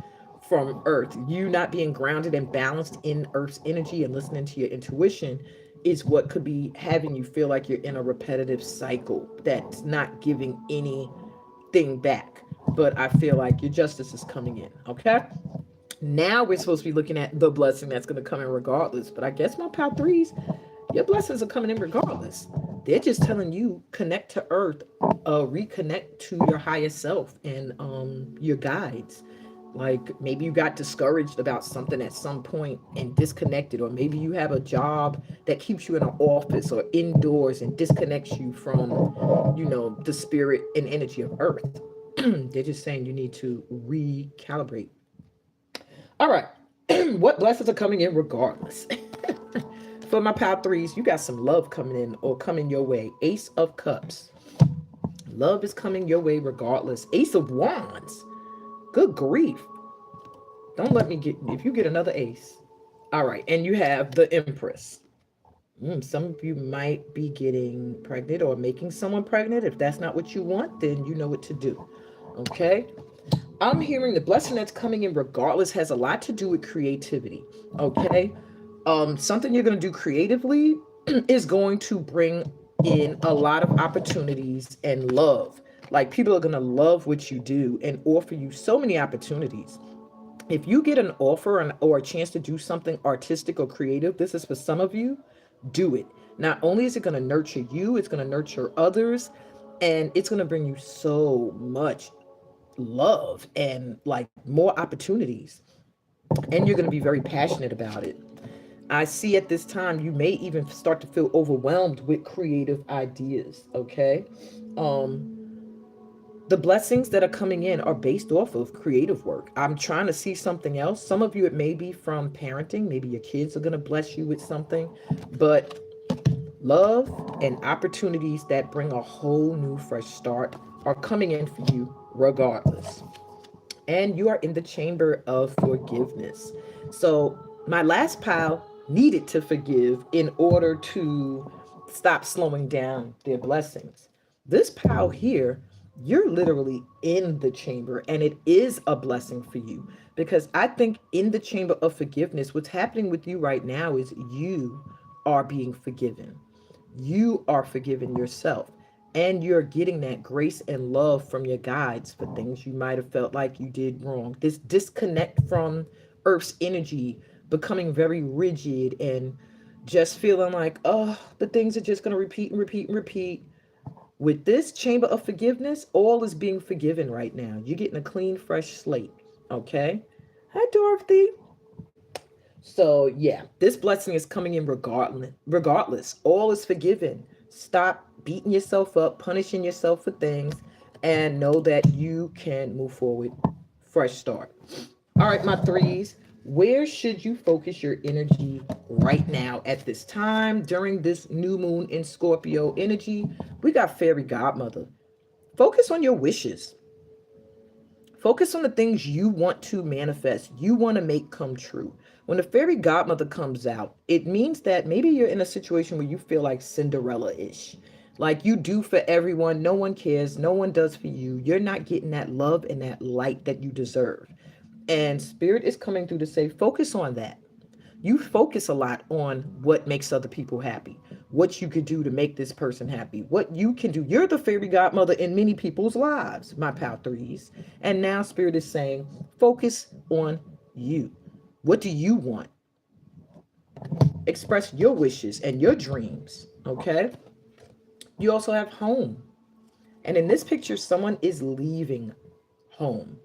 from Earth. You not being grounded and balanced in Earth's energy and listening to your intuition is what could be having you feel like you're in a repetitive cycle that's not giving anything back. But I feel like your justice is coming in. Okay. Now we're supposed to be looking at the blessing that's going to come in regardless. But I guess my pal threes, your blessings are coming in regardless. They're just telling you connect to earth, reconnect to your higher self and your guides. Like maybe you got discouraged about something at some point and disconnected, or maybe you have a job that keeps you in an office or indoors and disconnects you from, the spirit and energy of earth. They're just saying you need to recalibrate. All right. What blessings are coming in regardless? For my power threes, you got some love coming in or coming your way. Ace of Cups. Love is coming your way regardless. Ace of Wands. Good grief. Don't let me get, if you get another ace. All right. And you have the Empress. Some of you might be getting pregnant or making someone pregnant. If that's not what you want, then you know what to do. Okay. I'm hearing the blessing that's coming in regardless has a lot to do with creativity. Okay. Something you're going to do creatively is going to bring in a lot of opportunities and love. Like people are going to love what you do and offer you so many opportunities. If you get an offer or a chance to do something artistic or creative, this is for some of you, do it. Not only is it going to nurture you, it's going to nurture others, and it's going to bring you so much love and like more opportunities. And you're going to be very passionate about it. I see at this time you may even start to feel overwhelmed with creative ideas. Okay. Um, the blessings that are coming in are based off of creative work. I'm trying to see something else. Some of you, it may be from parenting. Maybe your kids are going to bless you with something, but love and opportunities that bring a whole new fresh start are coming in for you regardless. And you are in the chamber of forgiveness. So, my last pile needed to forgive in order to stop slowing down their blessings. This pile here, you're literally in the chamber, and it is a blessing for you because I think in the chamber of forgiveness, what's happening with you right now is you are being forgiven. You are forgiving yourself, and you're getting that grace and love from your guides for things you might have felt like you did wrong. This disconnect from Earth's energy, becoming very rigid and just feeling like, oh, the things are just going to repeat and repeat and repeat. With this chamber of forgiveness, all is being forgiven right now. You're getting a clean, fresh slate. Okay. Hi, Dorothy. So yeah, this blessing is coming in regardless. Regardless, all is forgiven. Stop beating yourself up, punishing yourself for things, and know that you can move forward. Fresh start. All right, my threes. Where should you focus your energy right now at this time during this new moon in Scorpio energy? We got fairy godmother. Focus on your wishes. Focus on the things you want to manifest, you want to make come true. When the fairy godmother comes out, it means that maybe you're in a situation where you feel like Cinderella-ish. Like you do for everyone, no one cares, no one does for you. You're not getting that love and that light that you deserve. And spirit is coming through to say, focus on that. You focus a lot on what makes other people happy, what you could do to make this person happy, what you can do. You're the fairy godmother in many people's lives, my pal threes. And now spirit is saying, focus on you. What do you want? Express your wishes and your dreams. Okay. You also have home. And in this picture, someone is leaving home.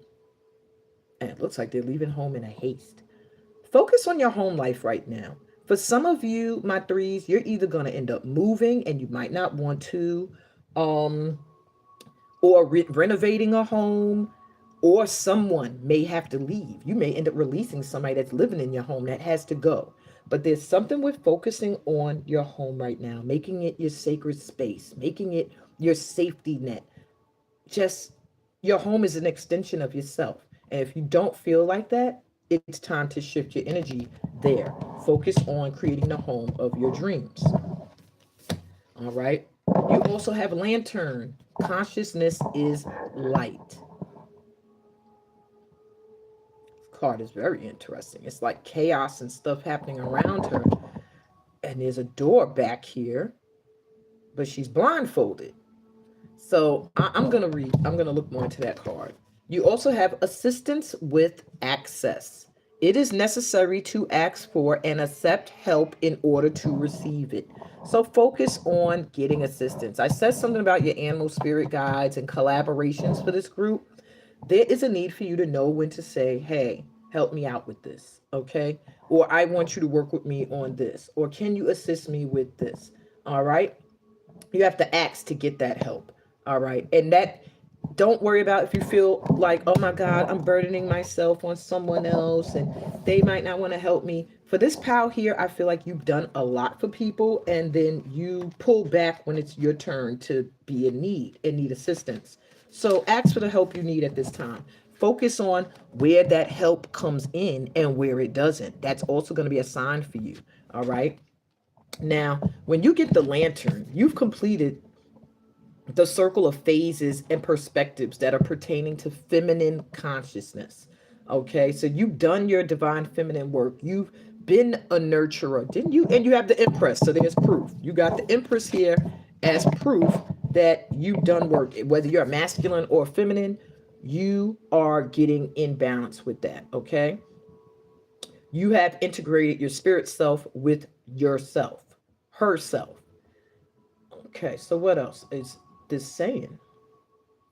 And it looks like they're leaving home in a haste. Focus on your home life right now. For some of you, my threes, you're either going to end up moving and you might not want to, um, or renovating a home, or someone may have to leave. You may end up releasing somebody that's living in your home that has to go. But there's something with focusing on your home right now, making it your sacred space, making it your safety net. just your home is an extension of yourself. And if you don't feel like that, it's time to shift your energy there. Focus on creating the home of your dreams. All right. You also have lantern. Consciousness is light. Card is very interesting. It's like chaos and stuff happening around her. And there's a door back here, but she's blindfolded. So I'm going to read, I'm going to look more into that card. You also have assistance with access. It is necessary to ask for and accept help in order to receive it. So focus on getting assistance. I said something about your animal spirit guides and collaborations for this group. There is a need for you to know when to say, hey, help me out with this, okay? Or I want you to work with me on this. Or can you assist me with this? All right? You have to ask to get that help. All right. And that, don't worry about if you feel like, oh my God, I'm burdening myself on someone else and they might not want to help me. For this pal here, I feel like you've done a lot for people and then you pull back when it's your turn to be in need and need assistance. So ask for the help you need at this time. Focus on where that help comes in and where it doesn't. That's also going to be a sign for you. All right. Now, when you get the lantern, you've completed the circle of phases and perspectives that are pertaining to feminine consciousness. Okay, so you've done your divine feminine work. You've been a nurturer, didn't you? And you have the Empress, so there's proof. You got the Empress here as proof that you've done work. Whether you're masculine or feminine, you are getting in balance with that. Okay, you have integrated your spirit self with yourself, herself. Okay, so what else is this saying?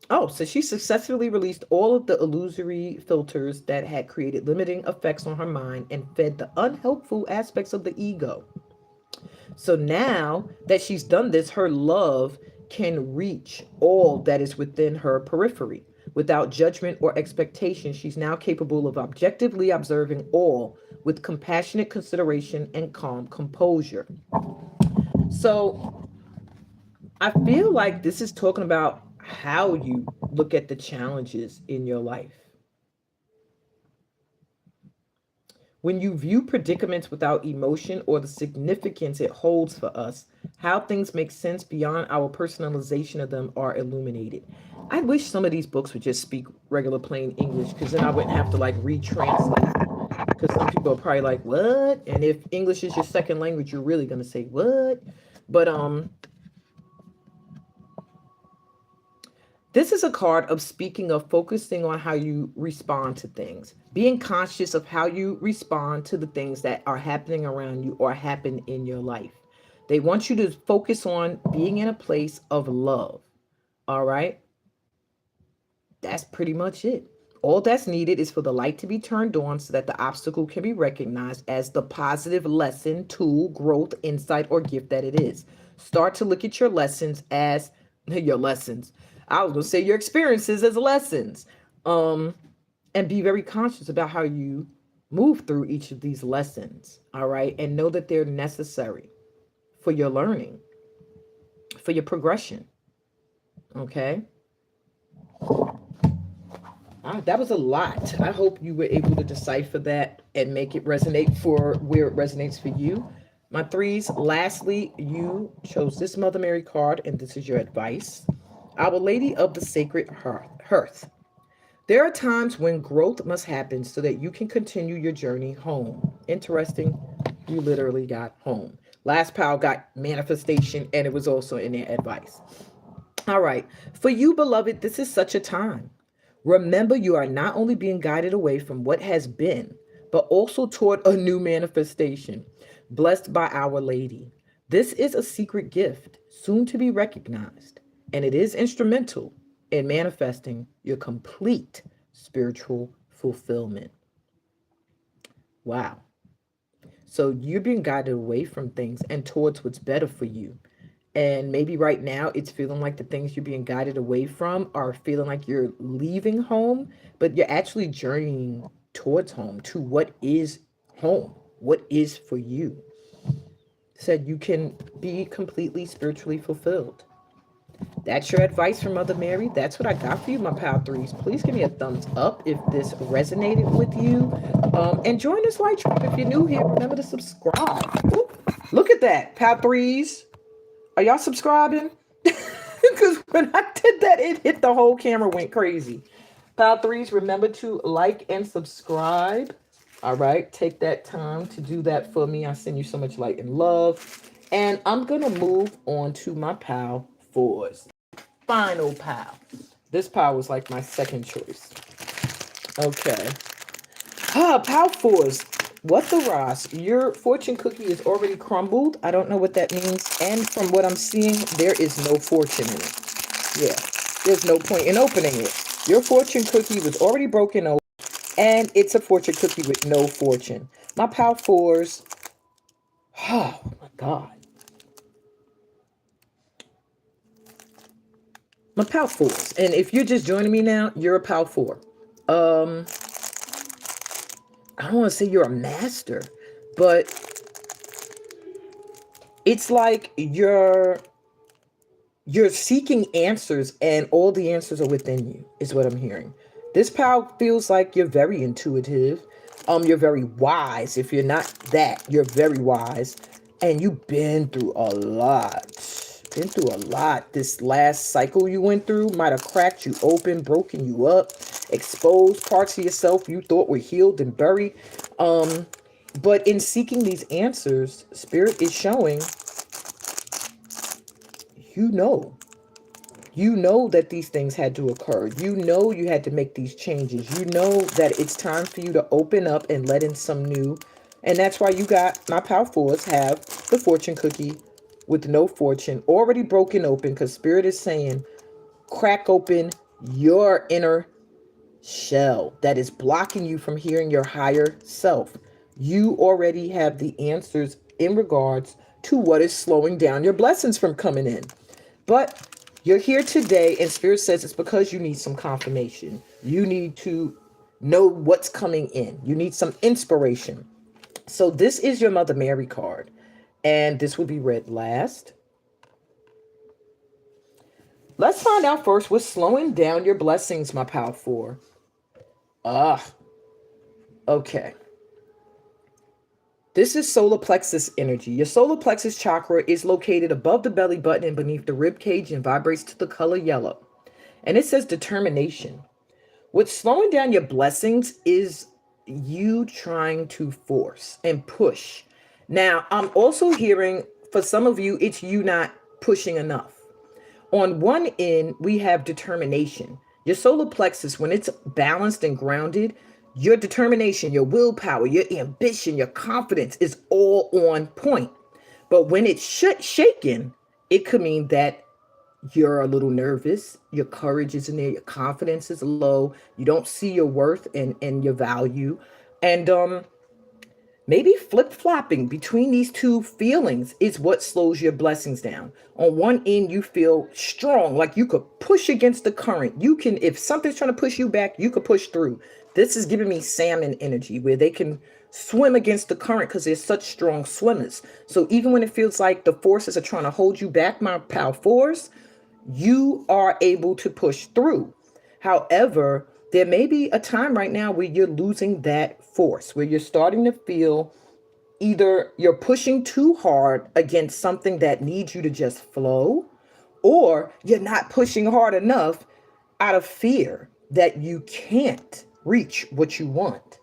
Oh, so she successfully released all of the illusory filters that had created limiting effects on her mind and fed the unhelpful aspects of the ego. So now that she's done this, her love can reach all that is within her periphery. Without judgment or expectation, she's now capable of objectively observing all with compassionate consideration and calm composure. So I feel like this is talking about how you look at the challenges in your life. When you view predicaments without emotion or the significance it holds for us, how things make sense beyond our personalization of them are illuminated. I wish some of these books would just speak regular plain English because then I wouldn't have to like retranslate. Because some people are probably like, what? And if English is your second language, you're really going to say, what? But this is a card of speaking of focusing on how you respond to things, being conscious of how you respond to the things that are happening around you or happen in your life. They want you to focus on being in a place of love. All right. That's pretty much it. All that's needed is for the light to be turned on so that the obstacle can be recognized as the positive lesson, tool, growth, insight, or gift that it is. Start to look at your lessons as your lessons. I was going to say your experiences as lessons. And be very conscious about how you move through each of these lessons. All right. And know that they're necessary for your learning, for your progression. Okay. That was a lot. I hope you were able to decipher that and make it resonate for where it resonates for you. My threes, lastly, you chose this Mother Mary card, and this is your advice. Our Lady of the Sacred Hearth. There are times when growth must happen so that you can continue your journey home. Interesting. You literally got home. Last pile got manifestation, and it was also in their advice. All right. For you, beloved, this is such a time. Remember, you are not only being guided away from what has been, but also toward a new manifestation, blessed by Our Lady. This is a secret gift, soon to be recognized, and it is instrumental in manifesting your complete spiritual fulfillment. Wow. So you're being guided away from things and towards what's better for you. And maybe right now it's feeling like the things you're being guided away from are feeling like you're leaving home, but you're actually journeying towards home, to what is home, what is for you. Said you can be completely spiritually fulfilled. That's your advice from Mother Mary. That's what I got for you, my Pal Threes. Please give me a thumbs up if this resonated with you. And join this light tribe. If you're new here, remember to subscribe. Ooh, look at that, Pal Threes. Are y'all subscribing? Because when I did that, it hit the whole camera, went crazy. Pal Threes, remember to like and subscribe. All right, take that time to do that for me. I send you so much light and love. And I'm going to move on to my Pal Fours. Final pal. This pal was like my second choice. Okay. Pal fours. What the Ross? Your fortune cookie is already crumbled. I don't know what that means. And from what I'm seeing, there is no fortune in it. Yeah. There's no point in opening it. Your fortune cookie was already broken open. And it's a fortune cookie with no fortune. My pal fours. Oh my God. My pal fours. And if you're just joining me now, you're a pal four. I don't want to say you're a master, but it's like you're seeking answers and all the answers are within you, is what I'm hearing. This pal feels like you're very intuitive. You're very wise. If you're not that, you're very wise. And you've been through a lot. Been through a lot. This last cycle you went through might have cracked you open, broken you up, exposed parts of yourself you thought were healed and buried. But in seeking these answers, Spirit is showing you know. You know that these things had to occur. You know you had to make these changes. You know that it's time for you to open up and let in some new. And that's why you got my Pal Fours have the fortune cookie with no fortune already broken open, because Spirit is saying crack open your inner shell that is blocking you from hearing your higher self. You already have the answers in regards to what is slowing down your blessings from coming in. But you're here today, and Spirit says it's because you need some confirmation. You need to know what's coming in. You need some inspiration. So this is your Mother Mary card, and this will be read last. Let's find out first what's slowing down your blessings, my pal four. Okay. This is solar plexus energy. Your solar plexus chakra is located above the belly button and beneath the rib cage and vibrates to the color yellow. And it says determination. What's slowing down your blessings is you trying to force and push. Now, I'm also hearing for some of you, it's you not pushing enough. On one end, we have determination. Your solar plexus, when it's balanced and grounded, your determination, your willpower, your ambition, your confidence is all on point. But when it's shaken, it could mean that you're a little nervous, your courage isn't there, your confidence is low, you don't see your worth and your value. And maybe flip-flopping between these two feelings is what slows your blessings down. On one end, you feel strong, like you could push against the current. You can, if something's trying to push you back, you could push through. This is giving me salmon energy, where they can swim against the current because they're such strong swimmers. So even when it feels like the forces are trying to hold you back, my pal fours, you are able to push through. However, there may be a time right now where you're losing that force, where you're starting to feel either you're pushing too hard against something that needs you to just flow, or you're not pushing hard enough out of fear that you can't reach what you want.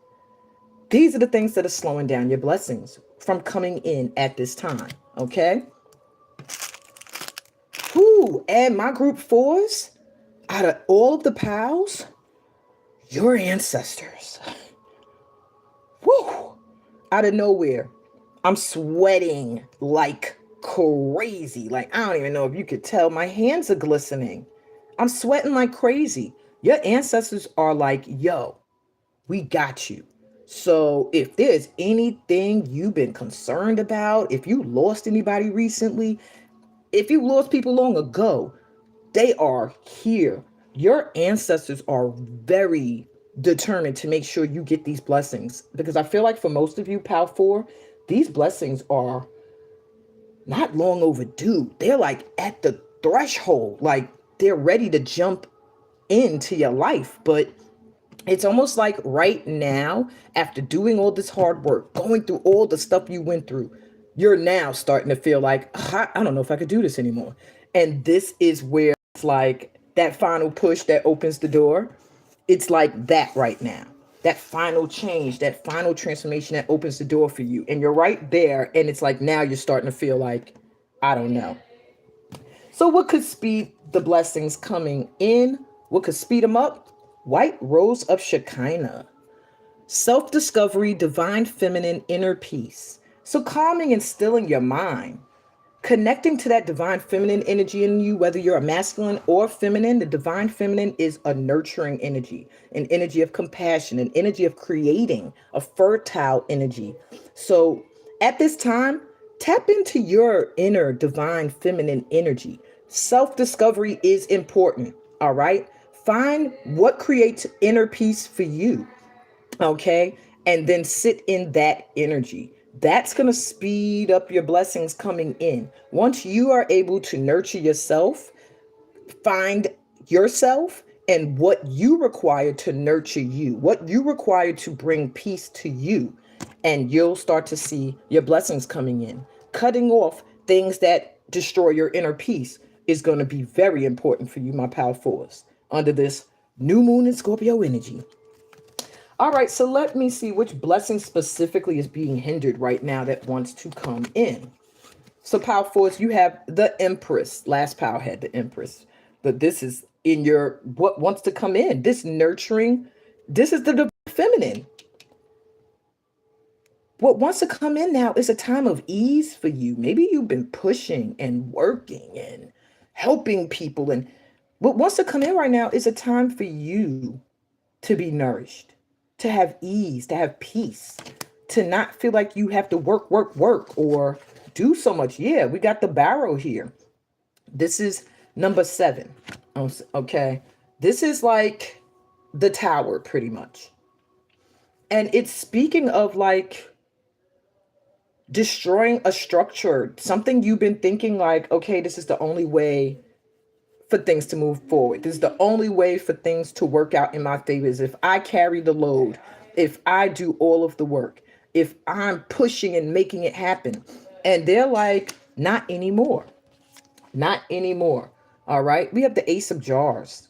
These are the things that are slowing down your blessings from coming in at this time, okay? Whoo, and my group fours, out of all of the pals, your ancestors. Woo! Out of nowhere, I'm sweating like crazy. Like, I don't even know if you could tell. My hands are glistening. I'm sweating like crazy. Your ancestors are like, yo, we got you. So if there's anything you've been concerned about, if you lost anybody recently, if you lost people long ago, they are here. Your ancestors are very determined to make sure you get these blessings, because I feel like for most of you, Pal 4, these blessings are not long overdue. They're like at the threshold, like they're ready to jump into your life. But it's almost like right now, after doing all this hard work, going through all the stuff you went through, you're now starting to feel like, I don't know if I could do this anymore. And this is where it's like that final push that opens the door. It's like that right now. That final change, that final transformation that opens the door for you. And you're right there. And it's like now you're starting to feel like, I don't know. So, what could speed the blessings coming in? What could speed them up? White Rose of Shekinah. Self discovery, divine feminine, inner peace. So, calming and stilling your mind. Connecting to that divine feminine energy in you, whether you're a masculine or feminine, the divine feminine is a nurturing energy, an energy of compassion, an energy of creating, a fertile energy. So at this time, tap into your inner divine feminine energy. Self-discovery is important, all right? Find what creates inner peace for you, okay? And then sit in that energy. That's going to speed up your blessings coming in. Once you are able to nurture yourself, find yourself and what you require to nurture you, what you require to bring peace to you, and you'll start to see your blessings coming in. Cutting off things that destroy your inner peace is going to be very important for you, my power force, under this new moon in Scorpio energy. All right, so let me see which blessing specifically is being hindered right now that wants to come in. So power force, you have the Empress. Last power had the Empress. But this is in your, what wants to come in. This nurturing, this is the feminine. What wants to come in now is a time of ease for you. Maybe you've been pushing and working and helping people. And what wants to come in right now is a time for you to be nourished, to have ease, to have peace, to not feel like you have to work, or do so much. Yeah, we got the barrow here. This is number 7. Okay. This is like the tower pretty much. And it's speaking of like destroying a structure, something you've been thinking like, okay, this is the only way for things to move forward. This is the only way for things to work out in my favor is if I carry the load, if I do all of the work, if I'm pushing and making it happen. And they're like, not anymore. Not anymore. All right. We have the Ace of Jars.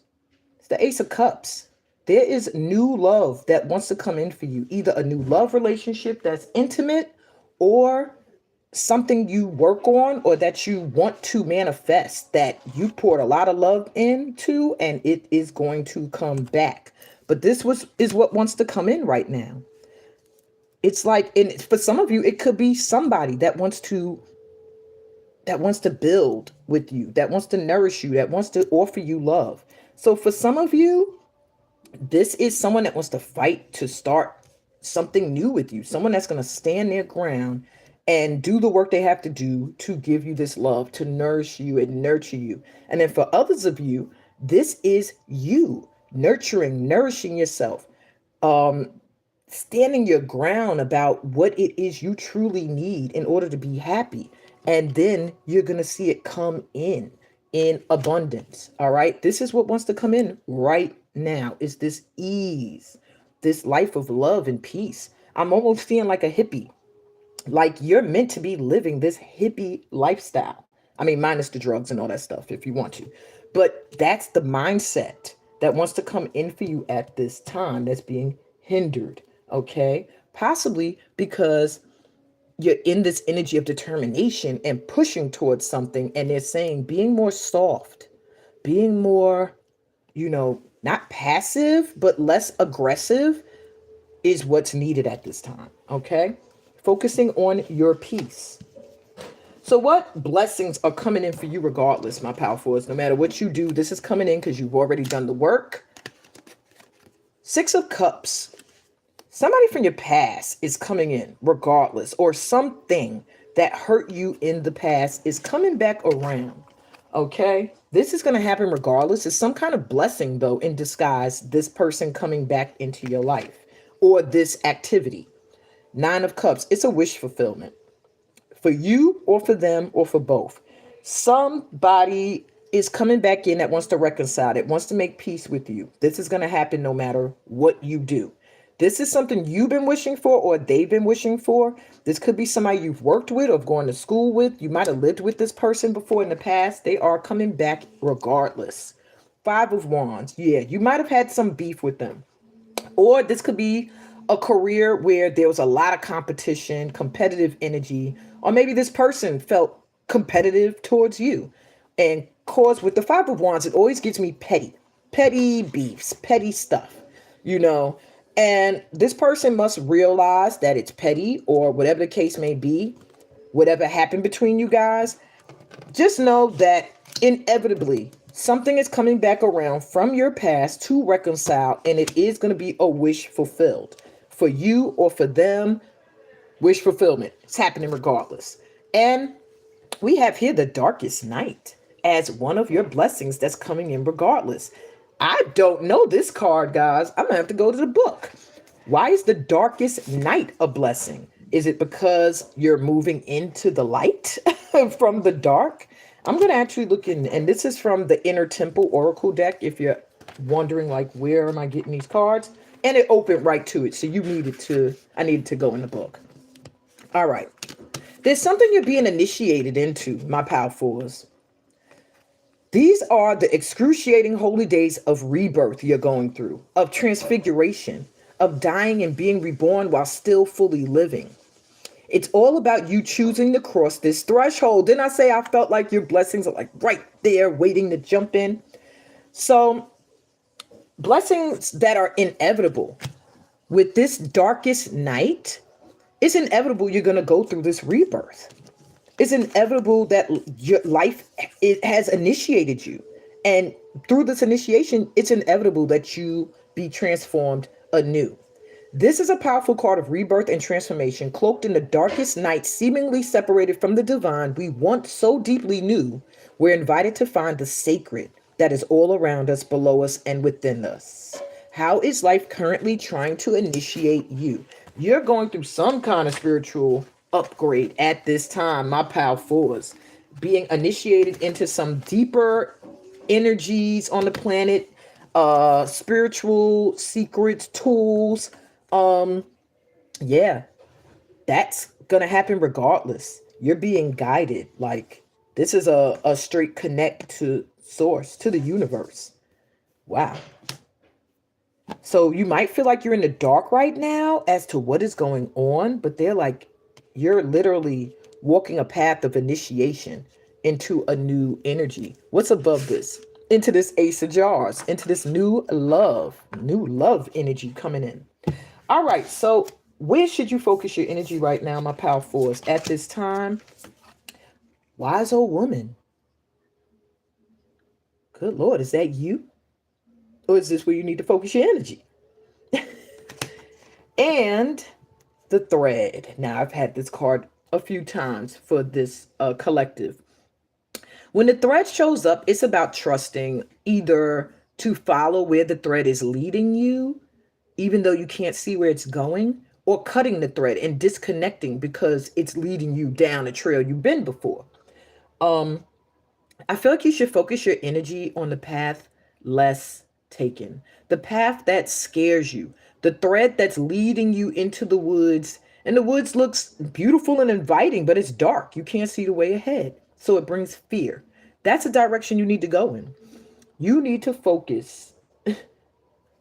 It's the Ace of Cups. There is new love that wants to come in for you. Either a new love relationship that's intimate, or something you work on, or that you want to manifest, that you poured a lot of love into, and it is going to come back. But this is what wants to come in right now. It's like, and for some of you, it could be somebody that wants to build with you, that wants to nourish you, that wants to offer you love. So for some of you, this is someone that wants to fight to start something new with you, someone that's going to stand their ground and do the work they have to do to give you this love, to nourish you and nurture you. And then for others of you, this is you nurturing, nourishing yourself, standing your ground about what it is you truly need in order to be happy. And then you're going to see it come in abundance. All right. This is what wants to come in right now, is this ease, this life of love and peace. I'm almost feeling like a hippie. Like you're meant to be living this hippie lifestyle. I mean, minus the drugs and all that stuff if you want to. But that's the mindset that wants to come in for you at this time that's being hindered. Okay. Possibly because you're in this energy of determination and pushing towards something. And they're saying being more soft, being more, not passive, but less aggressive is what's needed at this time. Okay. Focusing on your peace. So what blessings are coming in for you regardless, my powerfuls? No matter what you do, this is coming in because you've already done the work. 6 of Cups. Somebody from your past is coming in regardless, or something that hurt you in the past is coming back around. Okay. This is going to happen regardless. It's some kind of blessing, though, in disguise, this person coming back into your life or this activity. 9 of Cups. It's a wish fulfillment for you or for them or for both. Somebody is coming back in that wants to reconcile, that wants to make peace with you. This is going to happen no matter what you do. This is something you've been wishing for or they've been wishing for. This could be somebody you've worked with or gone to school with. You might have lived with this person before in the past. They are coming back regardless. Five of Wands. Yeah, you might have had some beef with them. Or this could be a career where there was a lot of competition, competitive energy, or maybe this person felt competitive towards you. And cause with the Five of Wands, it always gives me petty beefs, petty stuff, you know. And this person must realize that it's petty or whatever the case may be, whatever happened between you guys. Just know that inevitably something is coming back around from your past to reconcile, and it is going to be a wish fulfilled for you or for them. Wish fulfillment. It's happening regardless. And we have here the darkest night as one of your blessings that's coming in regardless. I don't know this card, guys. I'm gonna have to go to the book. Why is the darkest night a blessing? Is it because you're moving into the light from the dark? I'm gonna actually look in, and this is from the Inner Temple Oracle deck. If you're wondering, like, where am I getting these cards? And it opened right to it, so I needed to go in the book. All right. There's something you're being initiated into, my powerfuls. These are the excruciating holy days of rebirth you're going through, of transfiguration, of dying and being reborn while still fully living. It's all about you choosing to cross this threshold. Didn't I say I felt like your blessings are like right there waiting to jump in? So blessings that are inevitable with this darkest night, it's inevitable you're going to go through this rebirth. It's inevitable that your life, it has initiated you. And through this initiation, it's inevitable that you be transformed anew. This is a powerful card of rebirth and transformation, cloaked in the darkest night, seemingly separated from the divine we once so deeply knew. We're invited to find the sacred that is all around us, below us, and within us. How is life currently trying to initiate you? You're going through some kind of spiritual upgrade at this time, my powerfuls. Being initiated into some deeper energies on the planet, spiritual secrets, tools. Yeah, that's gonna happen regardless. You're being guided. Like, this is a straight connect to source, to the universe. Wow. So you might feel like you're in the dark right now as to what is going on, but they're like, you're literally walking a path of initiation into a new energy. What's above this? Into this Ace of Jars, into this new love energy coming in. All right, so where should you focus your energy right now, my powerfuls, at this time? Wise old woman. Good Lord, is that you? Or is this where you need to focus your energy? And the thread. Now, I've had this card a few times for this collective. When the thread shows up, it's about trusting either to follow where the thread is leading you, even though you can't see where it's going, or cutting the thread and disconnecting because it's leading you down a trail you've been before. I feel like you should focus your energy on the path less taken, the path that scares you, the thread that's leading you into the woods. And the woods looks beautiful and inviting, but it's dark. You can't see the way ahead. So it brings fear. That's the direction you need to go in. You need to focus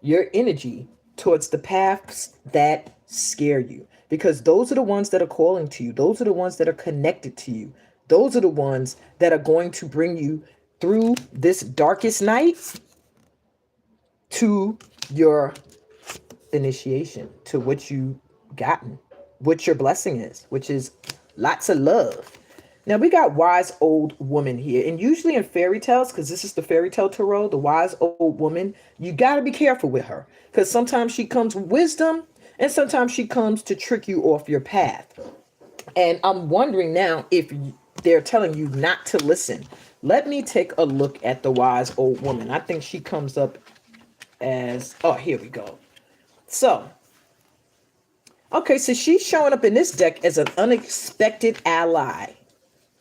your energy towards the paths that scare you, because those are the ones that are calling to you. Those are the ones that are connected to you. Those are the ones that are going to bring you through this darkest night to your initiation, to what you gotten, what your blessing is, which is lots of love. Now we got wise old woman here, and usually in fairy tales, because this is the fairy tale tarot, the wise old woman, you got to be careful with her, because sometimes she comes with wisdom and sometimes she comes to trick you off your path. And I'm wondering now if they're telling you not to listen. Let me take a look at the wise old woman. I think she comes up as, oh, here we go. So, okay, so she's showing up in this deck as an unexpected ally.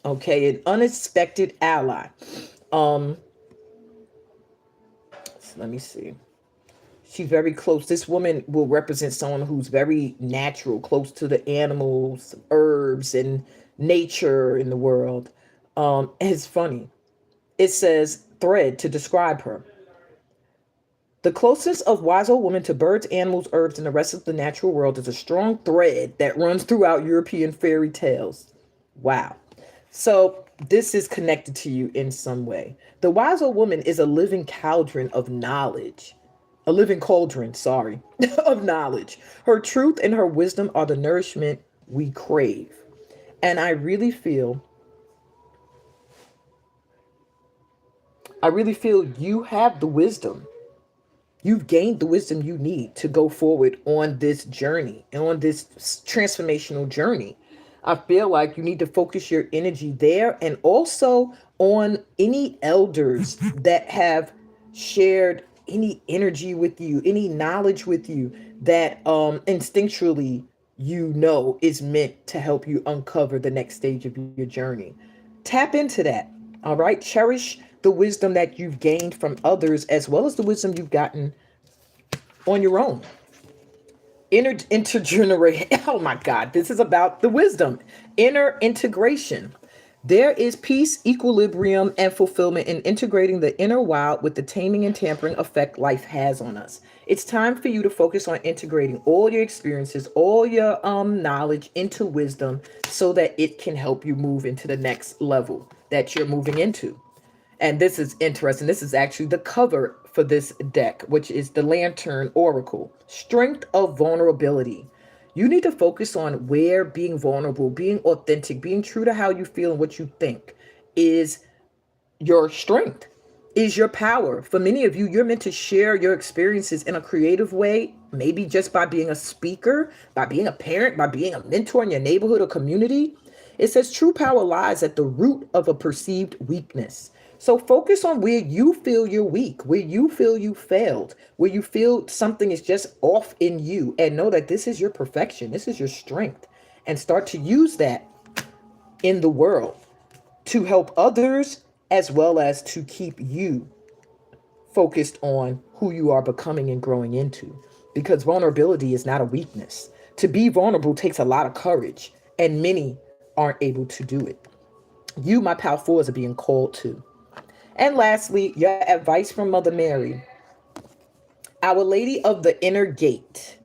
Okay, an unexpected ally. Um, so let me see. She's very close. This woman will represent someone who's very natural, close to the animals, herbs, and nature in the world. It's funny. It says thread to describe her. The closeness of wise old woman to birds, animals, herbs, and the rest of the natural world is a strong thread that runs throughout European fairy tales. Wow. So this is connected to you in some way. The wise old woman is a living cauldron of knowledge. A living cauldron, sorry, of knowledge. Her truth and her wisdom are the nourishment we crave. And I really feel you have the wisdom. You've gained the wisdom you need to go forward on this journey and on this transformational journey. I feel like you need to focus your energy there and also on any elders that have shared any energy with you, any knowledge with you that instinctually you know is meant to help you uncover the next stage of your journey. Tap into that. All right. Cherish the wisdom that you've gained from others as well as the wisdom you've gotten on your own. Intergenerate. Oh my God, this is about the wisdom. Inner integration. There is peace, equilibrium, and fulfillment in integrating the inner wild with the taming and tampering effect life has on us. It's time for you to focus on integrating all your experiences, all your knowledge into wisdom so that it can help you move into the next level that you're moving into. And this is interesting. This is actually the cover for this deck, which is the Lantern Oracle. Strength of vulnerability. You need to focus on where being vulnerable, being authentic, being true to how you feel and what you think is your strength, is your power. For many of you, you're meant to share your experiences in a creative way, maybe just by being a speaker, by being a parent, by being a mentor in your neighborhood or community. It says true power lies at the root of a perceived weakness. So focus on where you feel you're weak, where you feel you failed, where you feel something is just off in you, and know that this is your perfection. This is your strength, and start to use that in the world to help others as well as to keep you focused on who you are becoming and growing into. Because vulnerability is not a weakness. To be vulnerable takes a lot of courage, and many aren't able to do it. You, my pal fours, are being called to. And lastly, your advice from Mother Mary, Our Lady of the Inner Gate.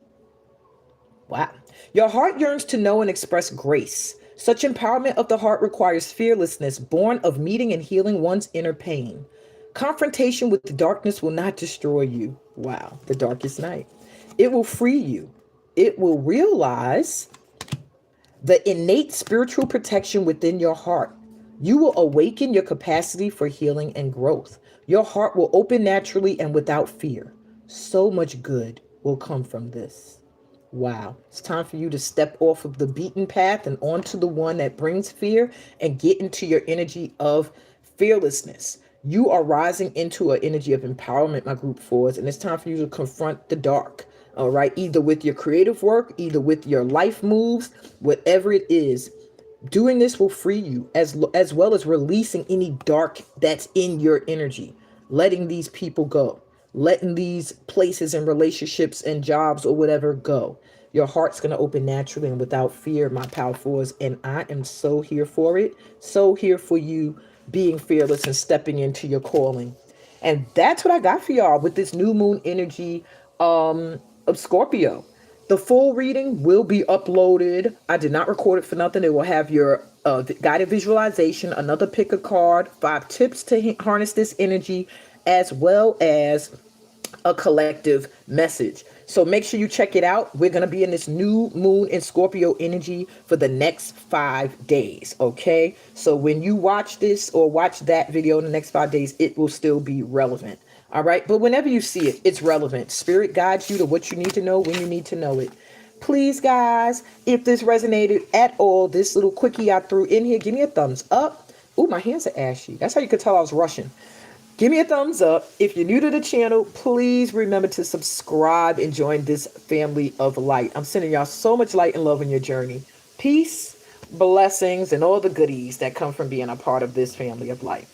Wow. Your heart yearns to know and express grace. Such empowerment of the heart requires fearlessness, born of meeting and healing one's inner pain. Confrontation with the darkness will not destroy you. Wow, the darkest night. It will free you. It will realize the innate spiritual protection within your heart. You will awaken your capacity for healing and growth. Your heart will open naturally and without fear. So much good will come from this. Wow. It's time for you to step off of the beaten path and onto the one that brings fear and get into your energy of fearlessness. You are rising into an energy of empowerment, my group fours, and it's time for you to confront the dark. All right. Either with your creative work, either with your life moves, whatever it is. Doing this will free you as well as releasing any dark that's in your energy, letting these people go, letting these places and relationships and jobs or whatever go. Your heart's going to open naturally and without fear, my pal fours. And I am so here for it. So here for you being fearless and stepping into your calling. And that's what I got for y'all with this new moon energy of Scorpio. The full reading will be uploaded. I did not record it for nothing. It will have your guided visualization, another pick a card, 5 tips to harness this energy, as well as a collective message. So make sure you check it out. We're going to be in this new moon in Scorpio energy for the next 5 days. Okay. So when you watch this or watch that video in the next 5 days, it will still be relevant. All right. But whenever you see it, it's relevant. Spirit guides you to what you need to know when you need to know it. Please, guys, if this resonated at all, this little quickie I threw in here, give me a thumbs up. Oh, my hands are ashy. That's how you could tell I was rushing. Give me a thumbs up. If you're new to the channel, please remember to subscribe and join this family of light. I'm sending y'all so much light and love in your journey. Peace, blessings, and all the goodies that come from being a part of this family of light.